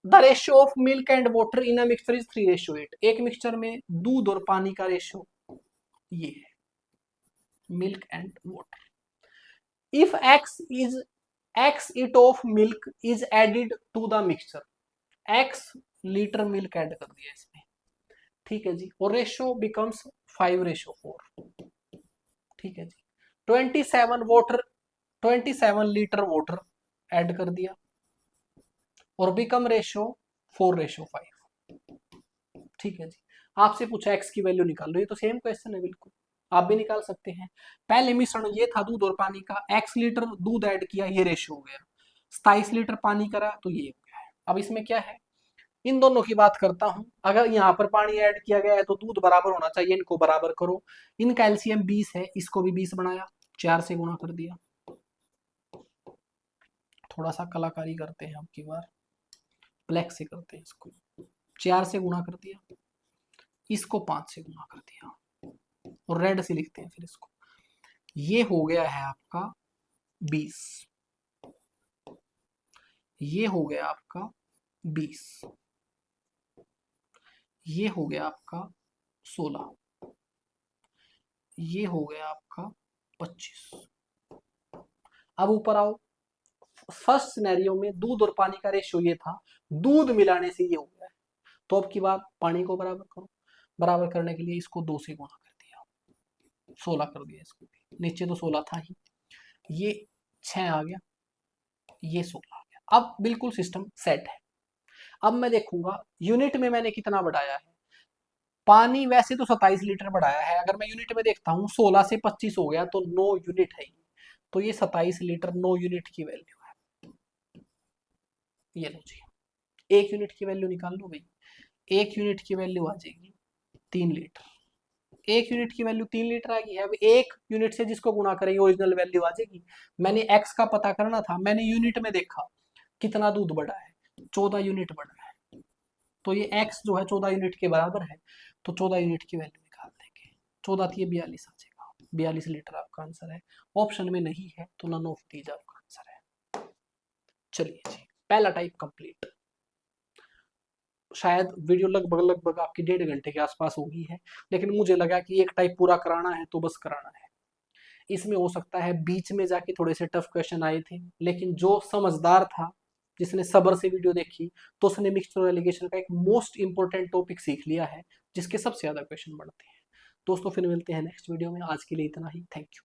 the ratio of milk and water in a mixture is 3:8। एक मिक्सचर में दूध और पानी का रेशियो ये है, milk and water. If x it of milk is added to the mixture, x litre milk add कर दिया इसमें, ठीक है जी, और रेशियो बिकम्स 5:4, ठीक है जी। 27 लीटर वाटर ऐड कर दिया और बिकम रेशियो 4:5, ठीक है जी। आपसे पूछा एक्स की वैल्यू निकाल लो, ये तो सेम क्वेश्चन है बिल्कुल, आप भी निकाल सकते हैं। पहले मिश्रण ये था दूध और पानी का, x लीटर दूध ऐड किया, ये रेशियो हो गया। 27 लीटर पानी करा तो ये हो गया है। अब इसमें क्या है, इन दोनों की बात करता हूं। अगर यहाँ पर पानी ऐड किया गया है तो दूध बराबर होना चाहिए, इनको बराबर करो। इनका एलसीएम 20 है, इसको भी 20 बनाया, 4 से गुणा कर दिया। थोड़ा सा कलाकारी करते हैं अब की बार, ब्लैक से करते हैं इसको। 4 से गुणा कर दिया, इसको 5 से गुणा कर दिया, और रेड से लिखते हैं फिर इसको। ये हो गया है आपका 20, ये हो गया आपका 20, ये हो गया आपका 16, ये हो गया आपका 25। अब ऊपर आओ, फर्स्ट सिनेरियो में दूध और पानी का रेशियो ये था, दूध मिलाने से ये हो गया है, तो अब की बात पानी को बराबर करो। बराबर करने के लिए इसको 2 से गुणा कर दिया, 16 कर दिया इसको भी, नीचे तो 16 था ही, ये 6 आ गया, ये 16 आ गया। अब बिल्कुल सिस्टम सेट है। अब मैं देखूंगा यूनिट में मैंने कितना बढ़ाया है। पानी वैसे तो 27 लीटर बढ़ाया है, अगर मैं यूनिट में देखता हूँ 16 से 25 हो गया, तो 9 यूनिट है, तो ये 27 लीटर 9 यूनिट की वैल्यू है। ये लो जी, 1 यूनिट की वैल्यू निकाल लो भाई। 1 यूनिट की वैल्यू आ जाएगी 3 लीटर। 1 यूनिट की वैल्यू 3 लीटर आ गई है। अब 1 यूनिट से जिसको गुणा करेंगे ओरिजिनल वैल्यू आ जाएगी। मैंने x का पता करना था, मैंने यूनिट में देखा कितना दूध बढ़ा है, 14 यूनिट बढ़ा है, तो ये x जो है 14 यूनिट के बराबर है, तो 14 यूनिट की वैल्यू निकाल देंगे। 14 थी 42 आ जाएगा, 42 लीटर आपका आंसर है। ऑप्शन में नहीं है तो नन ऑफ दीज आपका आंसर है। चलिए जी, पहला टाइप कंप्लीट। शायद वीडियो लगभग आपकी 1.5 घंटे के आसपास होगी है, लेकिन मुझे लगा कि एक टाइप पूरा कराना है तो बस कराना है। इसमें हो सकता है बीच में जाके थोड़े से टफ क्वेश्चन आए थे, लेकिन जो समझदार था, जिसने सब्र से वीडियो देखी, तो उसने मिक्सचर और एलिगेशन का एक मोस्ट इंपॉर्टेंट टॉपिक सीख लिया है, जिसके सबसे ज्यादा क्वेश्चन बनते हैं। दोस्तों फिर मिलते हैं नेक्स्ट वीडियो में, आज के लिए इतना ही, थैंक यू।